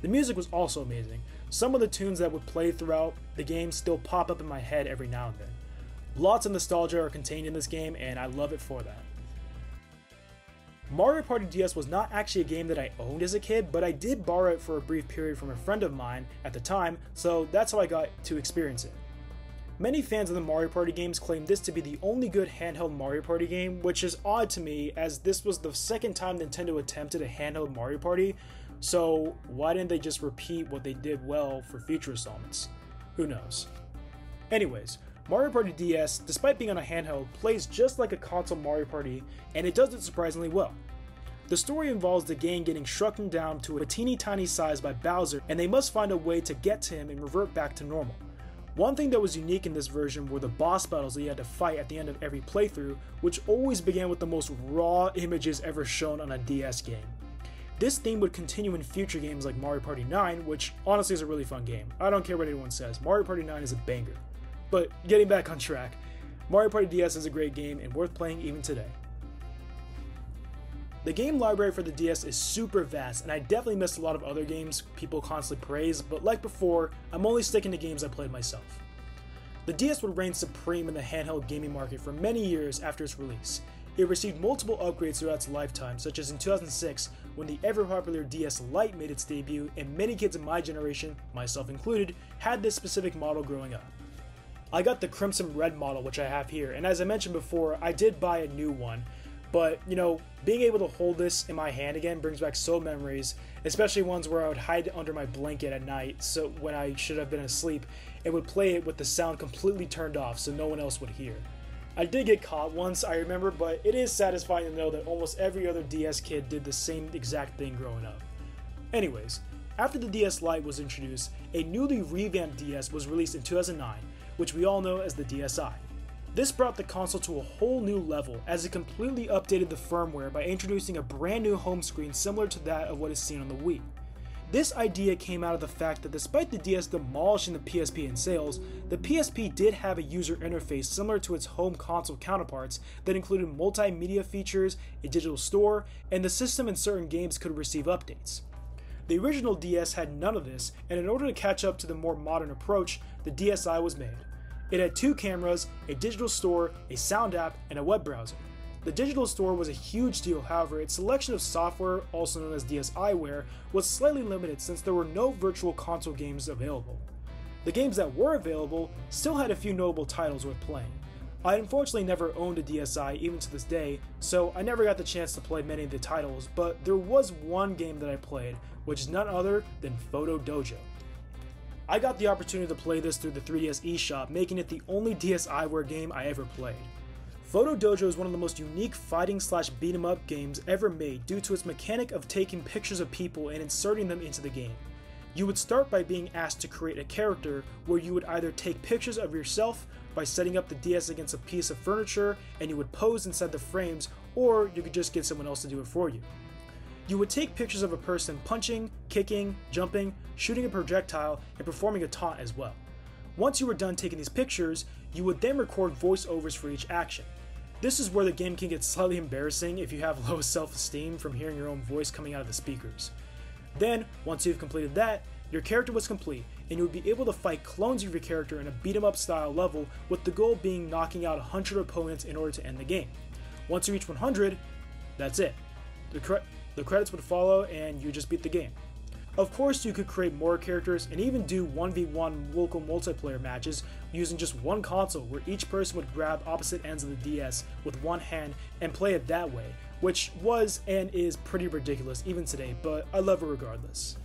The music was also amazing. Some of the tunes that would play throughout the game still pop up in my head every now and then. Lots of nostalgia are contained in this game, and I love it for that. Mario Party DS was not actually a game that I owned as a kid, but I did borrow it for a brief period from a friend of mine at the time, so that's how I got to experience it. Many fans of the Mario Party games claim this to be the only good handheld Mario Party game, which is odd to me as this was the second time Nintendo attempted a handheld Mario Party, so why didn't they just repeat what they did well for future installments? Who knows? Anyways, Mario Party DS, despite being on a handheld, plays just like a console Mario Party, and it does it surprisingly well. The story involves the gang getting shrunken down to a teeny tiny size by Bowser, and they must find a way to get to him and revert back to normal. One thing that was unique in this version were the boss battles that you had to fight at the end of every playthrough, which always began with the most raw images ever shown on a DS game. This theme would continue in future games like Mario Party 9, which honestly is a really fun game. I don't care what anyone says, Mario Party 9 is a banger. But getting back on track, Mario Party DS is a great game and worth playing even today. The game library for the DS is super vast, and I definitely missed a lot of other games people constantly praise, but like before, I'm only sticking to games I played myself. The DS would reign supreme in the handheld gaming market for many years after its release. It received multiple upgrades throughout its lifetime, such as in 2006 when the ever-popular DS Lite made its debut, and many kids in my generation, myself included, had this specific model growing up. I got the Crimson Red model, which I have here, and as I mentioned before, I did buy a new one, but you know, being able to hold this in my hand again brings back so memories, especially ones where I would hide under my blanket at night so when I should have been asleep and would play it with the sound completely turned off so no one else would hear. I did get caught once, I remember, but it is satisfying to know that almost every other DS kid did the same exact thing growing up. Anyways, after the DS Lite was introduced, a newly revamped DS was released in 2009, which we all know as the DSi. This brought the console to a whole new level as it completely updated the firmware by introducing a brand new home screen similar to that of what is seen on the Wii. This idea came out of the fact that despite the DS demolishing the PSP in sales, the PSP did have a user interface similar to its home console counterparts that included multimedia features, a digital store, and the system and certain games could receive updates. The original DS had none of this, and in order to catch up to the more modern approach, the DSi was made. It had 2 cameras, a digital store, a sound app, and a web browser. The digital store was a huge deal, however, its selection of software, also known as DSiWare, was slightly limited since there were no virtual console games available. The games that were available still had a few notable titles worth playing. I unfortunately never owned a DSi even to this day, so I never got the chance to play many of the titles, but there was one game that I played, which is none other than Photo Dojo. I got the opportunity to play this through the 3DS eShop, making it the only DSiWare game I ever played. Photo Dojo is one of the most unique fighting / beat 'em up games ever made due to its mechanic of taking pictures of people and inserting them into the game. You would start by being asked to create a character where you would either take pictures of yourself by setting up the DS against a piece of furniture and you would pose inside the frames, or you could just get someone else to do it for you. You would take pictures of a person punching, kicking, jumping, shooting a projectile, and performing a taunt as well. Once you were done taking these pictures, you would then record voiceovers for each action. This is where the game can get slightly embarrassing if you have low self-esteem from hearing your own voice coming out of the speakers. Then, once you've completed that, your character was complete, and you would be able to fight clones of your character in a beat-em-up style level, with the goal being knocking out 100 opponents in order to end the game. Once you reach 100, that's it. The credits would follow and you just beat the game. Of course, you could create more characters and even do 1v1 local multiplayer matches using just one console where each person would grab opposite ends of the DS with one hand and play it that way, which was and is pretty ridiculous even today, but I love it regardless.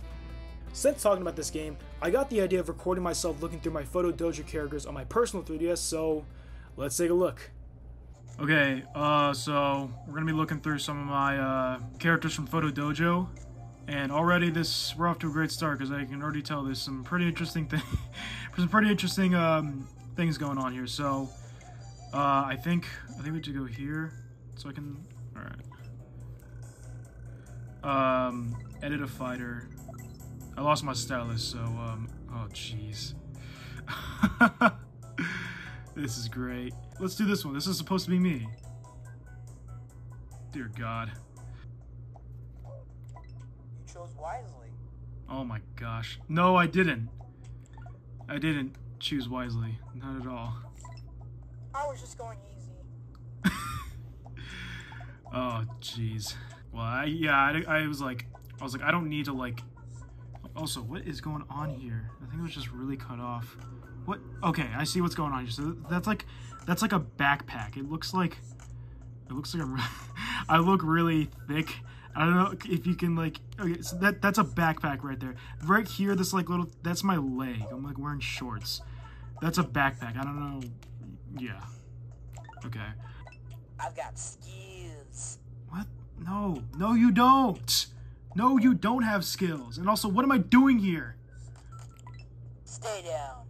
Since talking about this game, I got the idea of recording myself looking through my Photo Dojo characters on my personal 3DS, so let's take a look. Okay, so we're gonna be looking through some of my characters from Photo Dojo, and already we're off to a great start because I can already tell there's some pretty interesting things going on here. So I think we have to go here so I can. All right. Edit a fighter. I lost my stylus, so oh jeez. This is great. Let's do this one. This is supposed to be me. Dear God. You chose wisely. Oh my gosh. No, I didn't. I didn't choose wisely. Not at all. I was just going easy. Oh, jeez. Well, I was like, I don't need to, like... Also, what is going on here? I think it was just really cut off. What? Okay, I see what's going on here. So that's like a backpack. It looks like I'm I look really thick. I don't know if you can, like... Okay, so that's a backpack right there. Right here, this, like, little... That's my leg. I'm, like, wearing shorts. That's a backpack. I don't know... Yeah. Okay. I've got skills. What? No. No, you don't! No, you don't have skills. And also, what am I doing here? Stay down.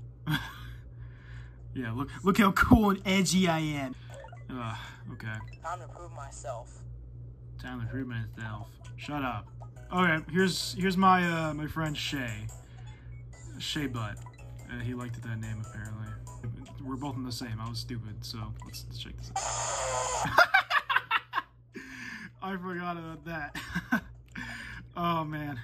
Yeah, look how cool and edgy I am. Okay. Time to prove myself. Time to prove myself. Shut up. Alright, here's my my friend Shay. Shay Butt. He liked that name apparently. We're both in the same. I was stupid, so let's check this out. I forgot about that. Oh man.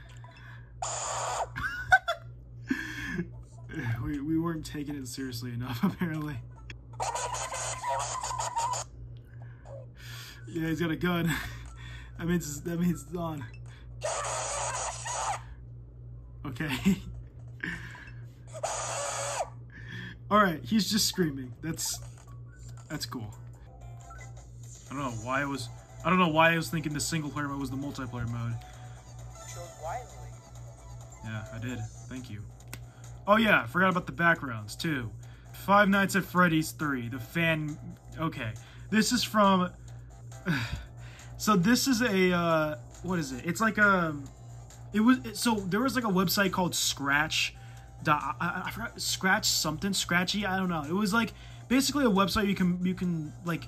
we weren't taking it seriously enough apparently. Yeah, he's got a gun. That means it's on. Okay. Alright, he's just screaming. That's cool. I don't know why I was thinking the single player mode was the multiplayer mode. You chose wisely. Yeah, I did. Thank you. Oh yeah, I forgot about the backgrounds too. Five Nights at Freddy's 3, the fan... Okay. This is from... So this is a, what is it? It's like a... So there was like a website called Scratch. I forgot, Scratchy, I don't know. It was like basically a website you can like...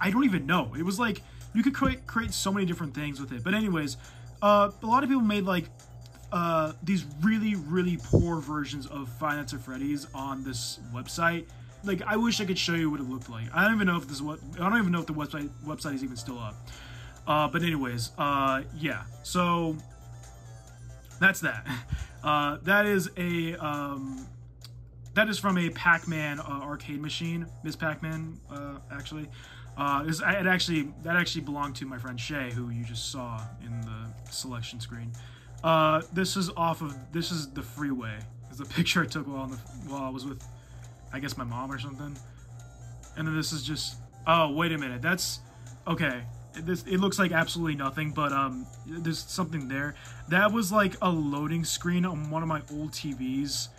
I don't even know. It was like, you could create so many different things with it. But anyways, a lot of people made like... these really poor versions of Five Nights at Freddy's on this website. Like, I wish I could show you what it looked like. I don't even know if the website is even still up. But anyways, yeah. So that's that. That is from a Pac-Man arcade machine. Miss Pac-Man, actually. That actually belonged to my friend Shay, who you just saw in the selection screen. This is the freeway. It's a picture I took while I was with, I guess, my mom or something. And then this is just... Oh, wait a minute. That's... Okay. It looks like absolutely nothing, but there's something there. That was like a loading screen on one of my old TVs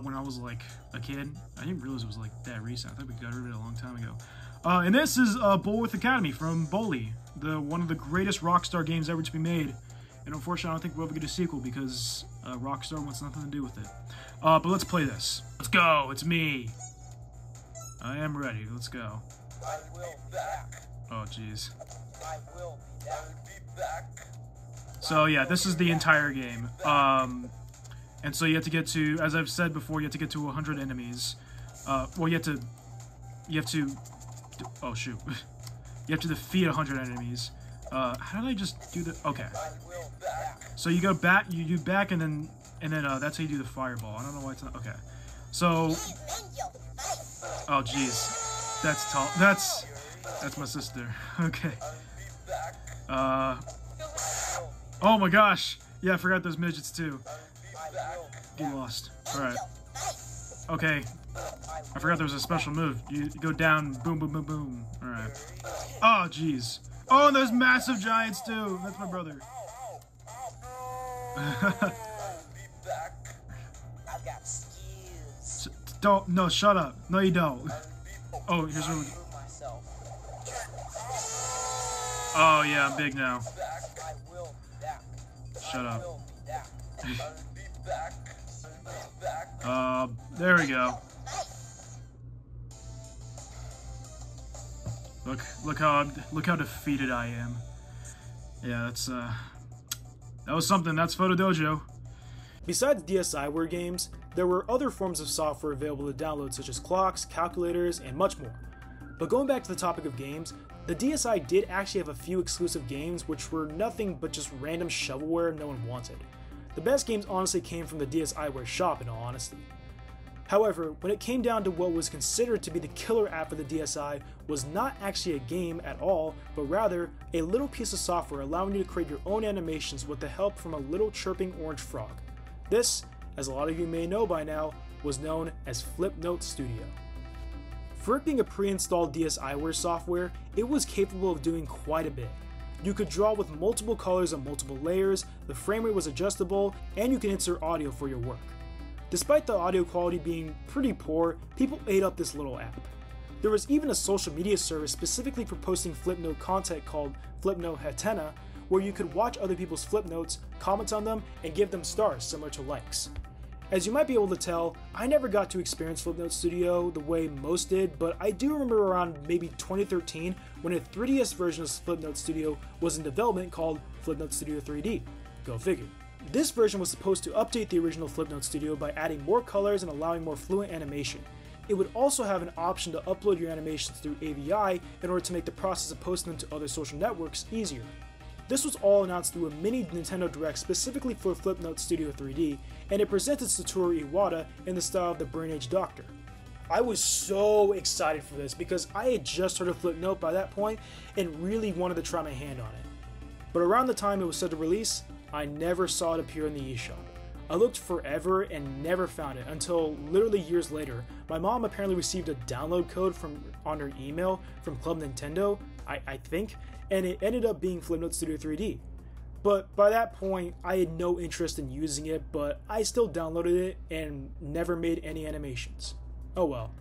when I was like a kid. I didn't realize it was like that recent. I thought we got rid of it a long time ago. And this is Bullwith Academy from Bully, one of the greatest Rockstar games ever to be made. And unfortunately, I don't think we'll ever get a sequel because Rockstar wants nothing to do with it. But let's play this. Let's go. It's me. I am ready. Let's go. I will be back. Oh, jeez. I will be back. So, yeah, this is the entire game. And so you have to get to, as I've said before, you have to get to 100 enemies. Well, you have to, oh, shoot. You have to defeat 100 enemies. How did I just do the... Okay. So you go back, you do back, and then that's how you do the fireball. I don't know why it's not... Okay. So... Oh, jeez. That's tall. That's my sister. Okay. Oh my gosh. Yeah, I forgot those midgets too. Get lost. Alright. Okay. I forgot there was a special move. You go down, boom, boom, boom, boom. Alright. Oh, jeez. Oh, and there's massive giants too. That's my brother. I've got skills. Don't. No, shut up. No, you don't. Oh, here's what we... Oh, yeah, I'm big now. Shut up. There we go. Look how defeated I am. Yeah, that was something. That's Photo Dojo. Besides DSiWare games, there were other forms of software available to download, such as clocks, calculators, and much more. But going back to the topic of games, the DSi did actually have a few exclusive games which were nothing but just random shovelware no one wanted. The best games honestly came from the DSiWare shop, in all honesty. However, when it came down to what was considered to be the killer app for the DSi was not actually a game at all, but rather a little piece of software allowing you to create your own animations with the help from a little chirping orange frog. This, as a lot of you may know by now, was known as Flipnote Studio. For it being a pre-installed DSiWare software, it was capable of doing quite a bit. You could draw with multiple colors on multiple layers, the frame rate was adjustable, and you can insert audio for your work. Despite the audio quality being pretty poor, people ate up this little app. There was even a social media service specifically for posting Flipnote content called Flipnote Hatena, where you could watch other people's Flipnotes, comment on them, and give them stars similar to likes. As you might be able to tell, I never got to experience Flipnote Studio the way most did, but I do remember around maybe 2013 when a 3DS version of Flipnote Studio was in development called Flipnote Studio 3D. Go figure. This version was supposed to update the original Flipnote Studio by adding more colors and allowing more fluent animation. It would also have an option to upload your animations through AVI in order to make the process of posting them to other social networks easier. This was all announced through a mini Nintendo Direct specifically for Flipnote Studio 3D, and it presented Satoru Iwata in the style of the Brain Age Doctor. I was so excited for this because I had just heard of Flipnote by that point and really wanted to try my hand on it. But around the time it was set to release, I never saw it appear in the eShop. I looked forever and never found it until literally years later. My mom apparently received a download code on her email from Club Nintendo, I think, and it ended up being Flipnote Studio 3D. But by that point, I had no interest in using it, but I still downloaded it and never made any animations. Oh well.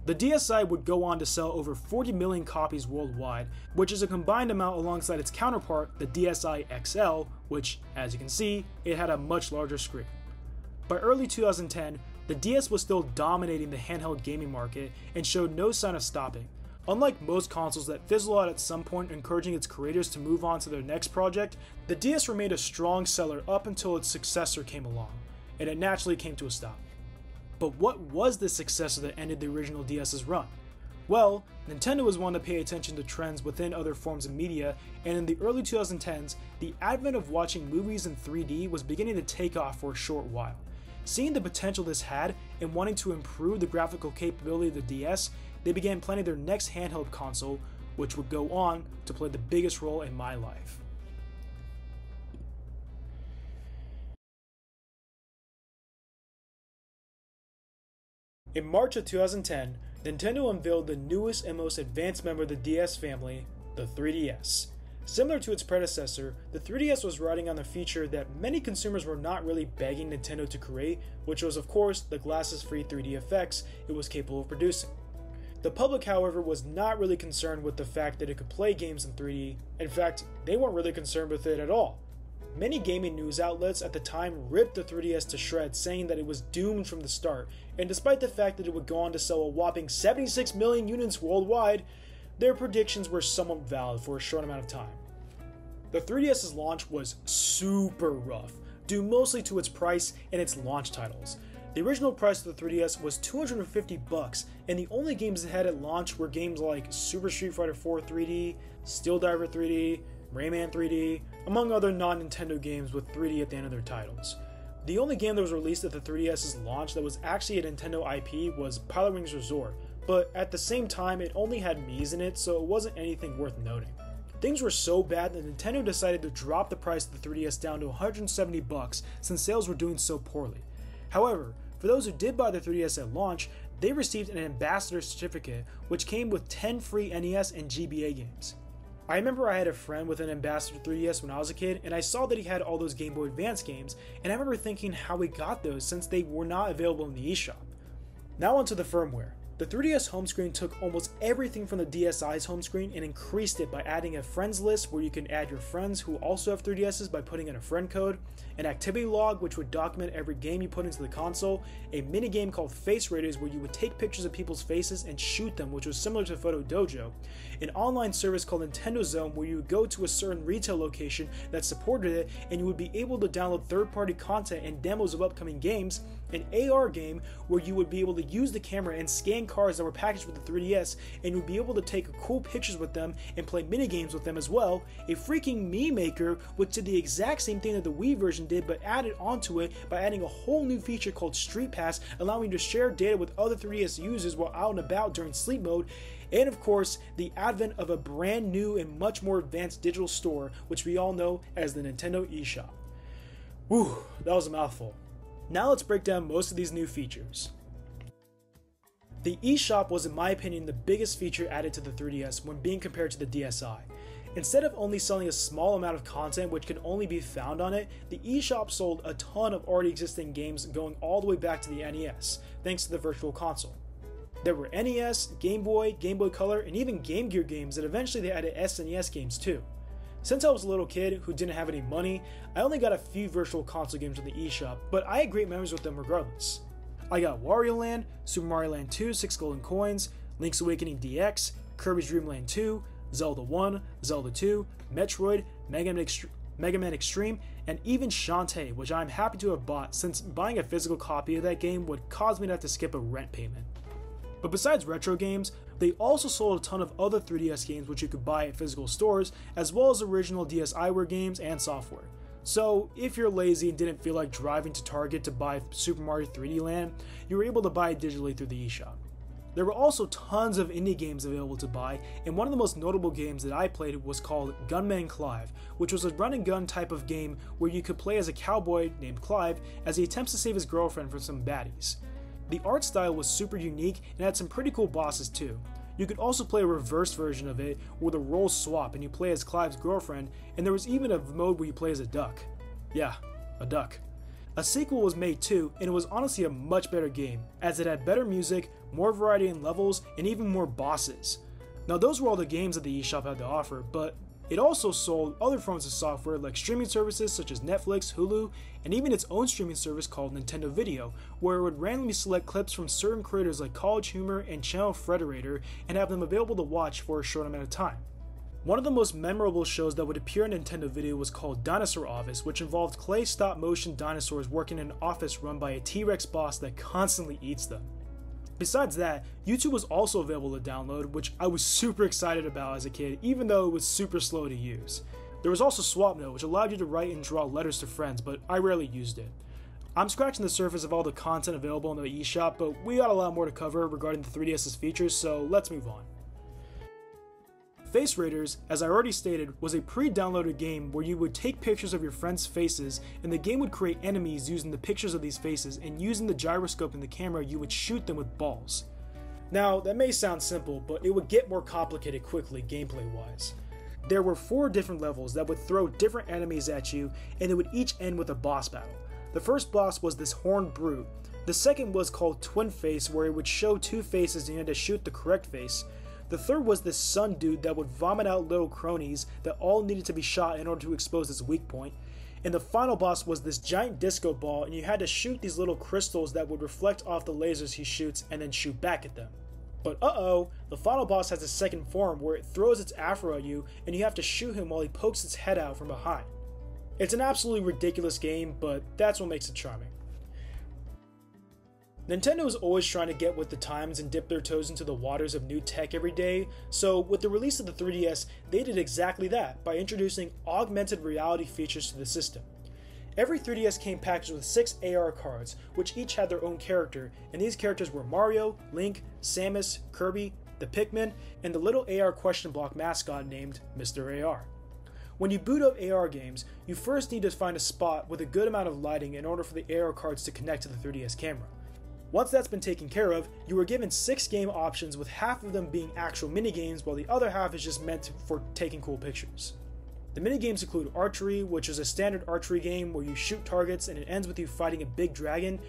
The DSi would go on to sell over 40 million copies worldwide, which is a combined amount alongside its counterpart, the DSi XL, which, as you can see, it had a much larger screen. By early 2010, the DS was still dominating the handheld gaming market and showed no sign of stopping. Unlike most consoles that fizzle out at some point, encouraging its creators to move on to their next project, the DS remained a strong seller up until its successor came along, and it naturally came to a stop. But what was the successor that ended the original DS's run? Well, Nintendo was one to pay attention to trends within other forms of media, and in the early 2010s, the advent of watching movies in 3D was beginning to take off for a short while. Seeing the potential this had, and wanting to improve the graphical capability of the DS, they began planning their next handheld console, which would go on to play the biggest role in my life. In March of 2010, Nintendo unveiled the newest and most advanced member of the DS family, the 3DS. Similar to its predecessor, the 3DS was riding on the feature that many consumers were not really begging Nintendo to create, which was of course the glasses-free 3D effects it was capable of producing. The public, however, was not really concerned with the fact that it could play games in 3D. In fact, they weren't really concerned with it at all. Many gaming news outlets at the time ripped the 3DS to shreds, saying that it was doomed from the start, and despite the fact that it would go on to sell a whopping 76 million units worldwide, their predictions were somewhat valid for a short amount of time. The 3DS's launch was super rough, due mostly to its price and its launch titles. The original price of the 3DS was $250, and the only games it had at launch were games like Super Street Fighter 4 3D, Steel Diver 3D, Rayman 3D, among other non-Nintendo games with 3D at the end of their titles. The only game that was released at the 3DS's launch that was actually a Nintendo IP was Pilot Wings Resort, but at the same time it only had Mii's in it, so it wasn't anything worth noting. Things were so bad that Nintendo decided to drop the price of the 3DS down to $170 since sales were doing so poorly. However, for those who did buy the 3DS at launch, they received an Ambassador Certificate, which came with 10 free NES and GBA games. I remember I had a friend with an Ambassador 3DS when I was a kid, and I saw that he had all those Game Boy Advance games, and I remember thinking how he got those since they were not available in the eShop. Now onto the firmware. The 3DS home screen took almost everything from the DSi's home screen and increased it by adding a friends list where you can add your friends who also have 3DSs by putting in a friend code, an activity log which would document every game you put into the console, a mini game called Face Raiders where you would take pictures of people's faces and shoot them, which was similar to Photo Dojo, an online service called Nintendo Zone where you would go to a certain retail location that supported it and you would be able to download third-party content and demos of upcoming games, an AR game where you would be able to use the camera and scan cards that were packaged with the 3DS and you would be able to take cool pictures with them and play minigames with them as well, a freaking Mii Maker which did the exact same thing that the Wii version did, but added onto it by adding a whole new feature called Street Pass, allowing you to share data with other 3DS users while out and about during sleep mode, and of course, the advent of a brand new and much more advanced digital store, which we all know as the Nintendo eShop. Whew, that was a mouthful. Now let's break down most of these new features. The eShop was, in my opinion, the biggest feature added to the 3DS when being compared to the DSi. Instead of only selling a small amount of content which can only be found on it, the eShop sold a ton of already existing games going all the way back to the NES, thanks to the Virtual Console. There were NES, Game Boy, Game Boy Color, and even Game Gear games that eventually they added SNES games too. Since I was a little kid who didn't have any money, I only got a few Virtual Console games on the eShop, but I had great memories with them regardless. I got Wario Land, Super Mario Land 2 6 Golden Coins, Link's Awakening DX, Kirby's Dream Land 2, Zelda 1, Zelda 2, Metroid, Mega Man Extreme, and even Shantae, which I am happy to have bought since buying a physical copy of that game would cause me to have to skip a rent payment. But besides retro games, they also sold a ton of other 3DS games which you could buy at physical stores, as well as original DSiWare games and software. So if you're lazy and didn't feel like driving to Target to buy Super Mario 3D Land, you were able to buy it digitally through the eShop. There were also tons of indie games available to buy, and one of the most notable games that I played was called Gunman Clive, which was a run and gun type of game where you could play as a cowboy named Clive as he attempts to save his girlfriend from some baddies. The art style was super unique and had some pretty cool bosses too. You could also play a reverse version of it where the roles swap and you play as Clive's girlfriend, and there was even a mode where you play as a duck. Yeah, a duck. A sequel was made too, and it was honestly a much better game, as it had better music, more variety in levels, and even more bosses. Now those were all the games that the eShop had to offer, but it also sold other forms of software like streaming services such as Netflix, Hulu, and even its own streaming service called Nintendo Video, where it would randomly select clips from certain creators like College Humor and Channel Frederator and have them available to watch for a short amount of time. One of the most memorable shows that would appear in Nintendo Video was called Dinosaur Office, which involved clay stop-motion dinosaurs working in an office run by a T-Rex boss that constantly eats them. Besides that, YouTube was also available to download, which I was super excited about as a kid, even though it was super slow to use. There was also SwapNote, which allowed you to write and draw letters to friends, but I rarely used it. I'm scratching the surface of all the content available in the eShop, but we got a lot more to cover regarding the 3DS's features, so let's move on. Face Raiders, as I already stated, was a pre-downloaded game where you would take pictures of your friends' faces and the game would create enemies using the pictures of these faces, and using the gyroscope in the camera you would shoot them with balls. Now that may sound simple, but it would get more complicated quickly gameplay wise. There were 4 different levels that would throw different enemies at you, and they would each end with a boss battle. The first boss was this horned brute. The second was called Twin Face, where it would show 2 faces and you had to shoot the correct face. The third was this sun dude that would vomit out little cronies that all needed to be shot in order to expose its weak point. And the final boss was this giant disco ball, and you had to shoot these little crystals that would reflect off the lasers he shoots and then shoot back at them. But the final boss has a second form where it throws its afro at you and you have to shoot him while he pokes its head out from behind. It's an absolutely ridiculous game, but that's what makes it charming. Nintendo is always trying to get with the times and dip their toes into the waters of new tech every day, so with the release of the 3DS, they did exactly that by introducing augmented reality features to the system. Every 3DS came packaged with 6 AR cards, which each had their own character, and these characters were Mario, Link, Samus, Kirby, the Pikmin, and the little AR question block mascot named Mr. AR. When you boot up AR games, you first need to find a spot with a good amount of lighting in order for the AR cards to connect to the 3DS camera. Once that's been taken care of, you were given 6 game options, with half of them being actual minigames while the other half is just meant for taking cool pictures. The minigames include Archery, which is a standard archery game where you shoot targets and it ends with you fighting a big dragon,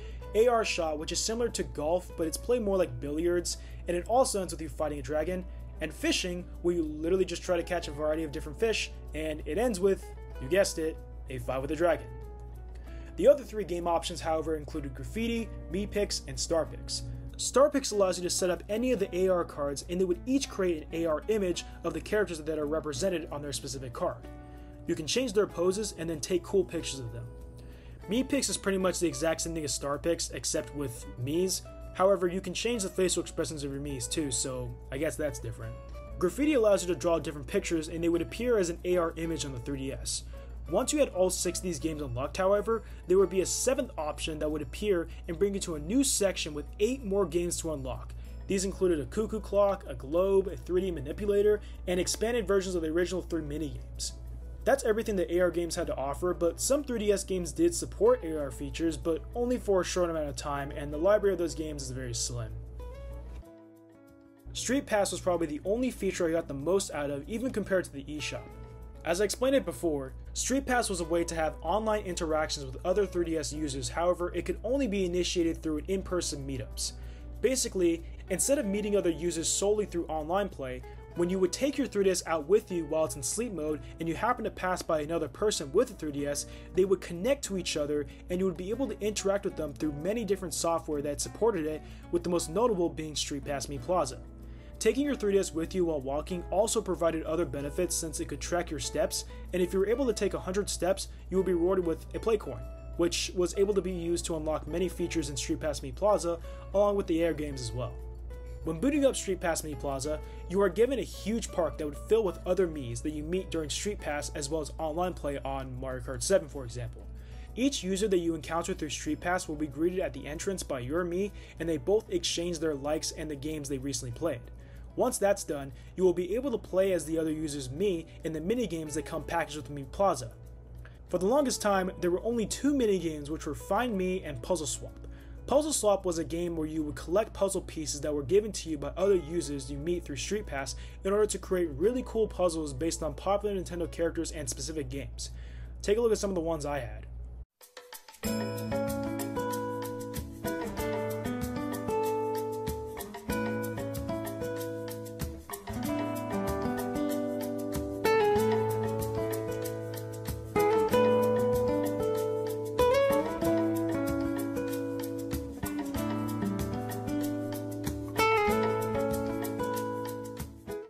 AR Shot, which is similar to golf but it's played more like billiards, and it also ends with you fighting a dragon, and Fishing, where you literally just try to catch a variety of different fish, and it ends with, you guessed it, a fight with a dragon. The other 3 game options, however, included Graffiti, Meepix, and Starpix. Starpix allows you to set up any of the AR cards, and they would each create an AR image of the characters that are represented on their specific card. You can change their poses and then take cool pictures of them. Meepix is pretty much the exact same thing as Starpix, except with Miis. However, you can change the facial expressions of your Miis too, so I guess that's different. Graffiti allows you to draw different pictures, and they would appear as an AR image on the 3DS. Once you had all 6 of these games unlocked, however, there would be a 7th option that would appear and bring you to a new section with 8 more games to unlock. These included a cuckoo clock, a globe, a 3D manipulator, and expanded versions of the original 3 minigames. That's everything that AR games had to offer, but some 3DS games did support AR features, but only for a short amount of time, and the library of those games is very slim. Street Pass was probably the only feature I got the most out of, even compared to the eShop. As I explained it before, Street Pass was a way to have online interactions with other 3DS users, however, it could only be initiated through in-person meetups. Basically, instead of meeting other users solely through online play, when you would take your 3DS out with you while it's in sleep mode and you happen to pass by another person with a 3DS, they would connect to each other and you would be able to interact with them through many different software that supported it, with the most notable being Street Pass Me Plaza. Taking your 3DS with you while walking also provided other benefits since it could track your steps, and if you were able to take 100 steps, you would be rewarded with a play coin, which was able to be used to unlock many features in Street Pass Me Plaza, along with the AR games as well. When booting up Street Pass Me Plaza, you are given a huge park that would fill with other Miis that you meet during Street Pass, as well as online play on Mario Kart 7 for example. Each user that you encounter through Street Pass will be greeted at the entrance by your Mii, and they both exchange their likes and the games they recently played. Once that's done, you will be able to play as the other user's Mii in the minigames that come packaged with Me Plaza. For the longest time, there were only 2 minigames, which were Find Me and Puzzle Swap. Puzzle Swap was a game where you would collect puzzle pieces that were given to you by other users you meet through Street Pass in order to create really cool puzzles based on popular Nintendo characters and specific games. Take a look at some of the ones I had.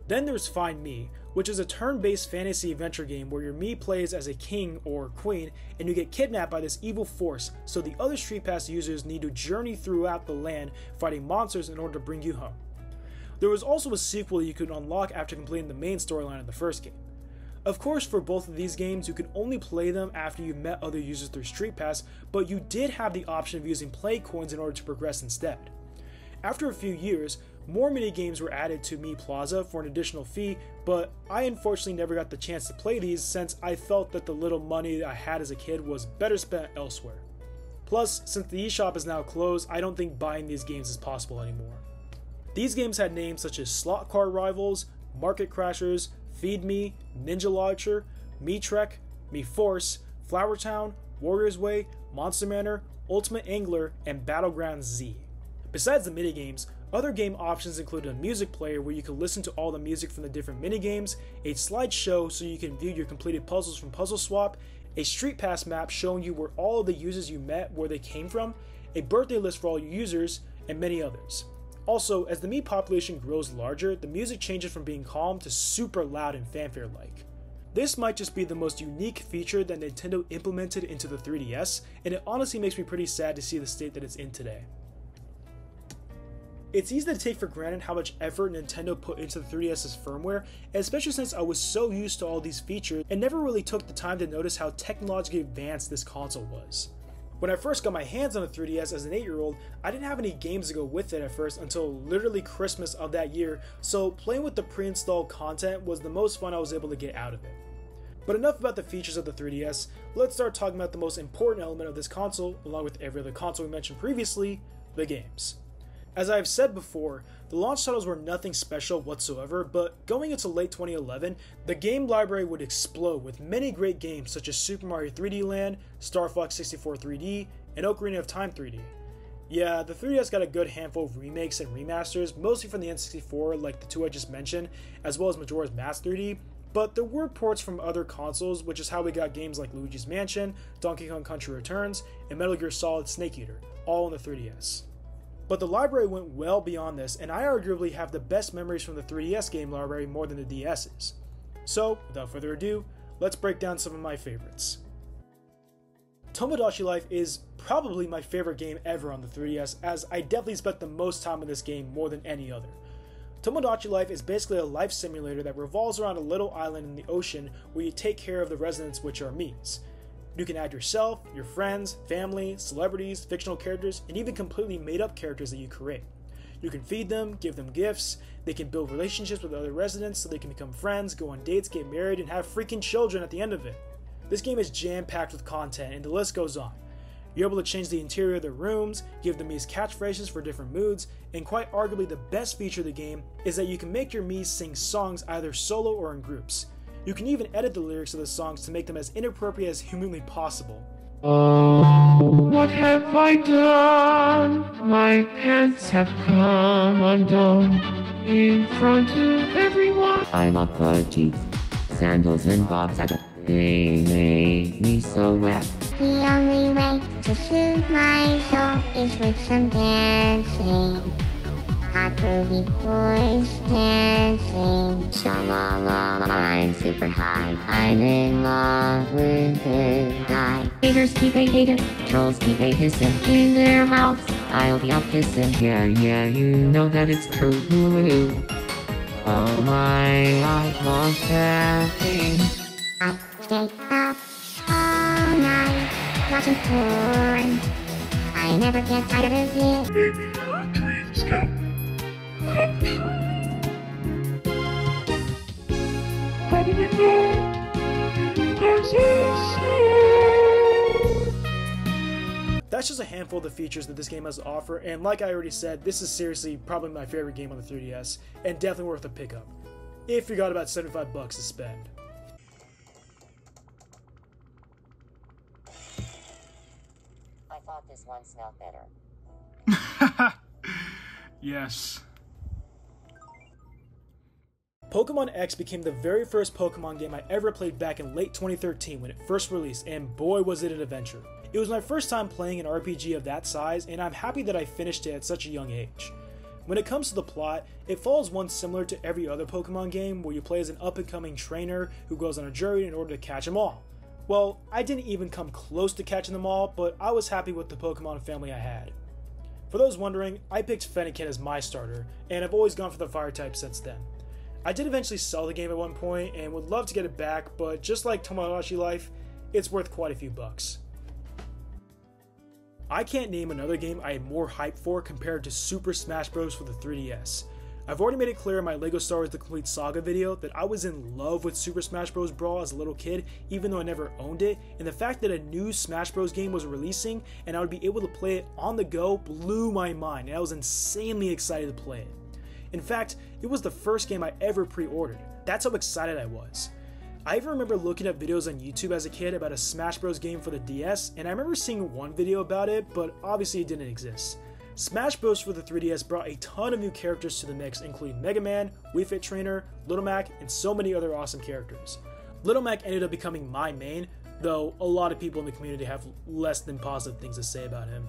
Then there's Find Me, which is a turn-based fantasy adventure game where your Mii plays as a king or queen and you get kidnapped by this evil force, so the other Street Pass users need to journey throughout the land fighting monsters in order to bring you home. There was also a sequel you could unlock after completing the main storyline of the first game. Of course, for both of these games, you could only play them after you met other users through Street Pass, but you did have the option of using play coins in order to progress instead. After a few years, more minigames were added to Me Plaza for an additional fee, but I unfortunately never got the chance to play these since I felt that the little money I had as a kid was better spent elsewhere. Plus, since the eShop is now closed, I don't think buying these games is possible anymore. These games had names such as Slot Car Rivals, Market Crashers, Feed Me, Ninja Launcher, Me Trek, Me Force, Flower Town, Warrior's Way, Monster Manor, Ultimate Angler, and Battleground Z. Besides the minigames, other game options included a music player where you could listen to all the music from the different minigames, a slideshow so you can view your completed puzzles from Puzzle Swap, a Street Pass map showing you where all of the users you met, where they came from, a birthday list for all your users, and many others. Also, as the Mii population grows larger, the music changes from being calm to super loud and fanfare-like. This might just be the most unique feature that Nintendo implemented into the 3DS, and it honestly makes me pretty sad to see the state that it's in today. It's easy to take for granted how much effort Nintendo put into the 3DS's firmware, especially since I was so used to all these features and never really took the time to notice how technologically advanced this console was. When I first got my hands on the 3DS as an 8-year-old, I didn't have any games to go with it at first until literally Christmas of that year, so playing with the pre-installed content was the most fun I was able to get out of it. But enough about the features of the 3DS, let's start talking about the most important element of this console, along with every other console we mentioned previously, the games. As I have said before, the launch titles were nothing special whatsoever, but going into late 2011, the game library would explode with many great games such as Super Mario 3D Land, Star Fox 64 3D, and Ocarina of Time 3D. Yeah, the 3DS got a good handful of remakes and remasters, mostly from the N64 like the two I just mentioned, as well as Majora's Mask 3D, but there were ports from other consoles, which is how we got games like Luigi's Mansion, Donkey Kong Country Returns, and Metal Gear Solid Snake Eater, all on the 3DS. But the library went well beyond this, and I arguably have the best memories from the 3DS game library more than the DS's. So, without further ado, let's break down some of my favorites. Tomodachi Life is probably my favorite game ever on the 3DS, as I definitely spent the most time in this game more than any other. Tomodachi Life is basically a life simulator that revolves around a little island in the ocean where you take care of the residents, which are Miis. You can add yourself, your friends, family, celebrities, fictional characters, and even completely made up characters that you create. You can feed them, give them gifts, they can build relationships with other residents so they can become friends, go on dates, get married, and have freaking children at the end of it. This game is jam-packed with content, and the list goes on. You're able to change the interior of their rooms, give the Miis catchphrases for different moods, and quite arguably the best feature of the game is that you can make your Miis sing songs either solo or in groups. You can even edit the lyrics of the songs to make them as inappropriate as humanly possible. Oh, what have I done? My pants have come undone in front of everyone. I'm a pudgy. Sandals and bobs, they made me so wet. The only way to soothe my soul is with some dancing. Hot groovy boys dancing. Sha-la-la-la, I'm super high. I'm in love with this guy. Haters keep a hating, trolls keep a hissing. In their mouths, I'll be up kissing. Yeah, you know that it's true. Oh my, I want that thing. I stay up all night watching porn. I never get tired of it. Maybe your dreams can come true. How do you know there's a soul? That's just a handful of the features that this game has to offer, and like I already said, this is seriously probably my favorite game on the 3DS, and definitely worth a pickup, if you got about $75 to spend. I thought this one smelled better. Yes. Pokemon X became the very first Pokemon game I ever played back in late 2013 when it first released, and boy was it an adventure. It was my first time playing an RPG of that size, and I'm happy that I finished it at such a young age. When it comes to the plot, it follows one similar to every other Pokemon game where you play as an up-and-coming trainer who goes on a journey in order to catch them all. Well, I didn't even come close to catching them all, but I was happy with the Pokemon family I had. For those wondering, I picked Fennekin as my starter, and I've always gone for the fire type since then. I did eventually sell the game at one point and would love to get it back, but just like Tomodachi Life, it's worth quite a few bucks. I can't name another game I am more hyped for compared to Super Smash Bros. For the 3DS. I've already made it clear in my LEGO Star Wars The Complete Saga video that I was in love with Super Smash Bros. Brawl as a little kid, even though I never owned it, and the fact that a new Smash Bros. Game was releasing and I would be able to play it on the go blew my mind, and I was insanely excited to play it. In fact, it was the first game I ever pre-ordered. That's how excited I was. I even remember looking at videos on YouTube as a kid about a Smash Bros. Game for the DS, and I remember seeing one video about it, but obviously it didn't exist. Smash Bros. For the 3DS brought a ton of new characters to the mix, including Mega Man, Wii Fit Trainer, Little Mac, and so many other awesome characters. Little Mac ended up becoming my main, though a lot of people in the community have less than positive things to say about him.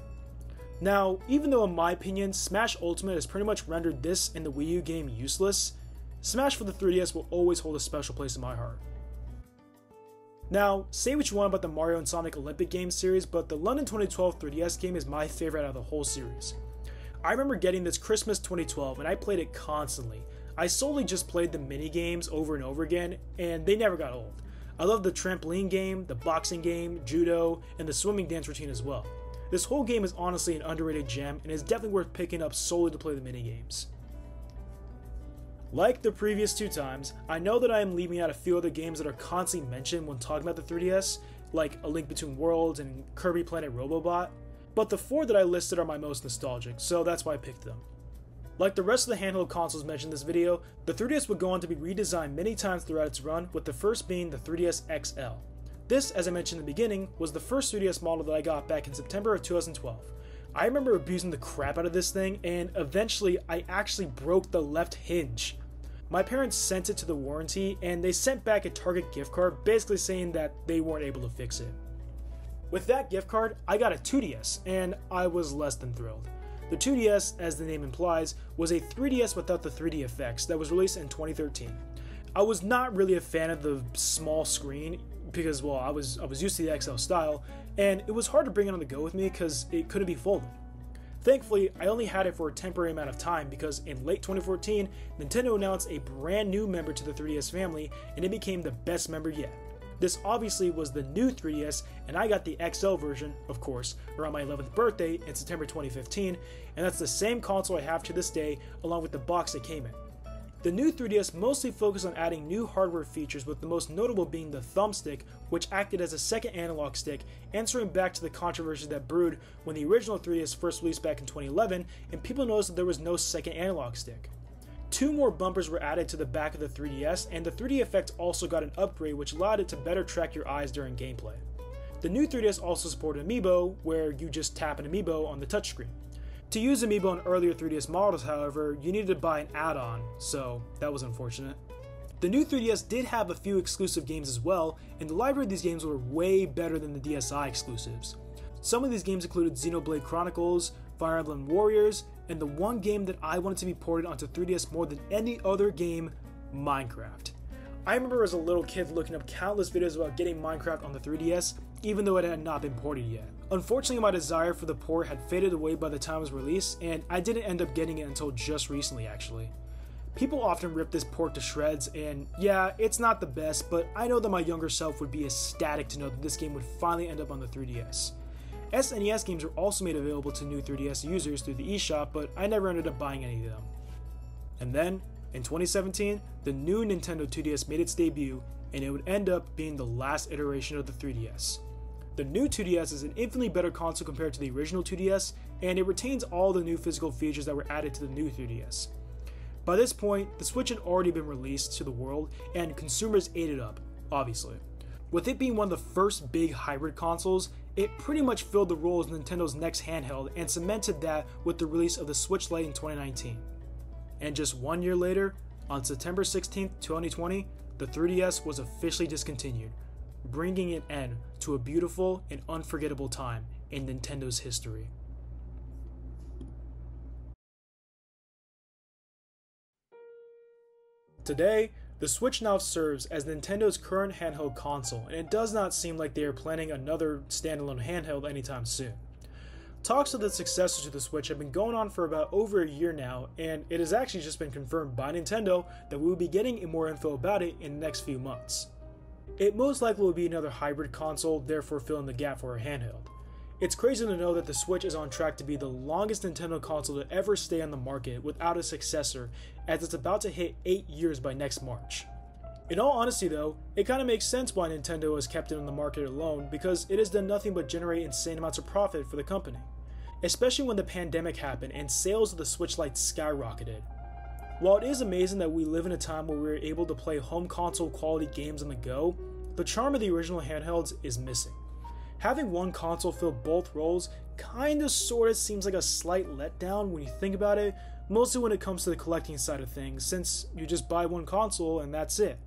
Now, even though in my opinion, Smash Ultimate has pretty much rendered this and the Wii U game useless, Smash for the 3DS will always hold a special place in my heart. Now, say what you want about the Mario and Sonic Olympic Games series, but the London 2012 3DS game is my favorite out of the whole series. I remember getting this Christmas 2012 and I played it constantly. I solely just played the mini games over and over again, and they never got old. I love the trampoline game, the boxing game, judo, and the swimming dance routine as well. This whole game is honestly an underrated gem and is definitely worth picking up solely to play the mini games. Like the previous two times, I know that I am leaving out a few other games that are constantly mentioned when talking about the 3DS, like A Link Between Worlds and Kirby Planet Robobot, but the four that I listed are my most nostalgic, so that's why I picked them. Like the rest of the handheld consoles mentioned in this video, the 3DS would go on to be redesigned many times throughout its run, with the first being the 3DS XL. This, as I mentioned in the beginning, was the first 3DS model that I got back in September of 2012. I remember abusing the crap out of this thing, and eventually I actually broke the left hinge. My parents sent it to the warranty, and they sent back a Target gift card basically saying that they weren't able to fix it. With that gift card, I got a 2DS, and I was less than thrilled. The 2DS, as the name implies, was a 3DS without the 3D effects that was released in 2013. I was not really a fan of the small screen because, well, I was used to the XL style, and it was hard to bring it on the go with me because it couldn't be folded. Thankfully, I only had it for a temporary amount of time because in late 2014, Nintendo announced a brand new member to the 3DS family, and it became the best member yet. This obviously was the new 3DS, and I got the XL version, of course, around my 11th birthday in September 2015, and that's the same console I have to this day, along with the box it came in. The new 3DS mostly focused on adding new hardware features, with the most notable being the thumbstick, which acted as a second analog stick, answering back to the controversy that brewed when the original 3DS first released back in 2011, and people noticed that there was no second analog stick. 2 more bumpers were added to the back of the 3DS, and the 3D effect also got an upgrade which allowed it to better track your eyes during gameplay. The new 3DS also supported Amiibo, where you just tap an Amiibo on the touchscreen. To use Amiibo on earlier 3DS models, however, you needed to buy an add-on, so that was unfortunate. The new 3DS did have a few exclusive games as well, and the library of these games were way better than the DSi exclusives. Some of these games included Xenoblade Chronicles, Fire Emblem Warriors, and the one game that I wanted to be ported onto 3DS more than any other game, Minecraft. I remember as a little kid looking up countless videos about getting Minecraft on the 3DS, even though it had not been ported yet. Unfortunately, my desire for the port had faded away by the time it was released, and I didn't end up getting it until just recently actually. People often rip this port to shreds, and yeah, it's not the best, but I know that my younger self would be ecstatic to know that this game would finally end up on the 3DS. SNES games were also made available to new 3DS users through the eShop, but I never ended up buying any of them. And then, in 2017, the new Nintendo 2DS made its debut, and it would end up being the last iteration of the 3DS. The new 2DS is an infinitely better console compared to the original 2DS, and it retains all the new physical features that were added to the new 3DS. By this point, the Switch had already been released to the world, and consumers ate it up, obviously. With it being one of the first big hybrid consoles, it pretty much filled the role as Nintendo's next handheld and cemented that with the release of the Switch Lite in 2019. And just 1 year later, on September 16, 2020, the 3DS was officially discontinued, bringing an end to a beautiful and unforgettable time in Nintendo's history. Today, the Switch now serves as Nintendo's current handheld console, and it does not seem like they are planning another standalone handheld anytime soon. Talks of the successor to the Switch have been going on for about over a year now, and it has actually just been confirmed by Nintendo that we will be getting more info about it in the next few months. It most likely will be another hybrid console, therefore filling the gap for a handheld. It's crazy to know that the Switch is on track to be the longest Nintendo console to ever stay on the market without a successor, as it's about to hit 8 years by next March. In all honesty though, it kinda makes sense why Nintendo has kept it on the market alone, because it has done nothing but generate insane amounts of profit for the company. Especially when the pandemic happened and sales of the Switch Lite skyrocketed. While it is amazing that we live in a time where we are able to play home console quality games on the go, the charm of the original handhelds is missing. Having one console fill both roles kinda sorta seems like a slight letdown when you think about it, mostly when it comes to the collecting side of things, since you just buy one console and that's it.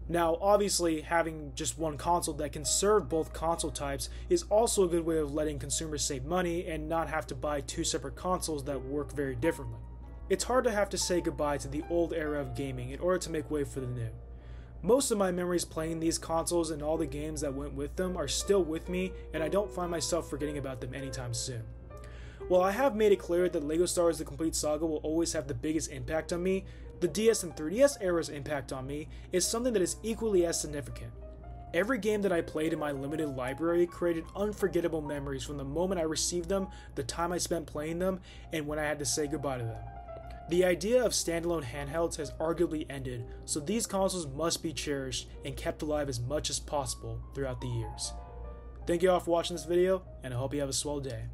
Now, obviously, having just one console that can serve both console types is also a good way of letting consumers save money and not have to buy 2 separate consoles that work very differently. It's hard to have to say goodbye to the old era of gaming in order to make way for the new. Most of my memories playing these consoles and all the games that went with them are still with me, and I don't find myself forgetting about them anytime soon. While I have made it clear that LEGO Star Wars: The Complete Saga will always have the biggest impact on me, the DS and 3DS era's impact on me is something that is equally as significant. Every game that I played in my limited library created unforgettable memories from the moment I received them, the time I spent playing them, and when I had to say goodbye to them. The idea of standalone handhelds has arguably ended, so these consoles must be cherished and kept alive as much as possible throughout the years. Thank you all for watching this video, and I hope you have a swell day.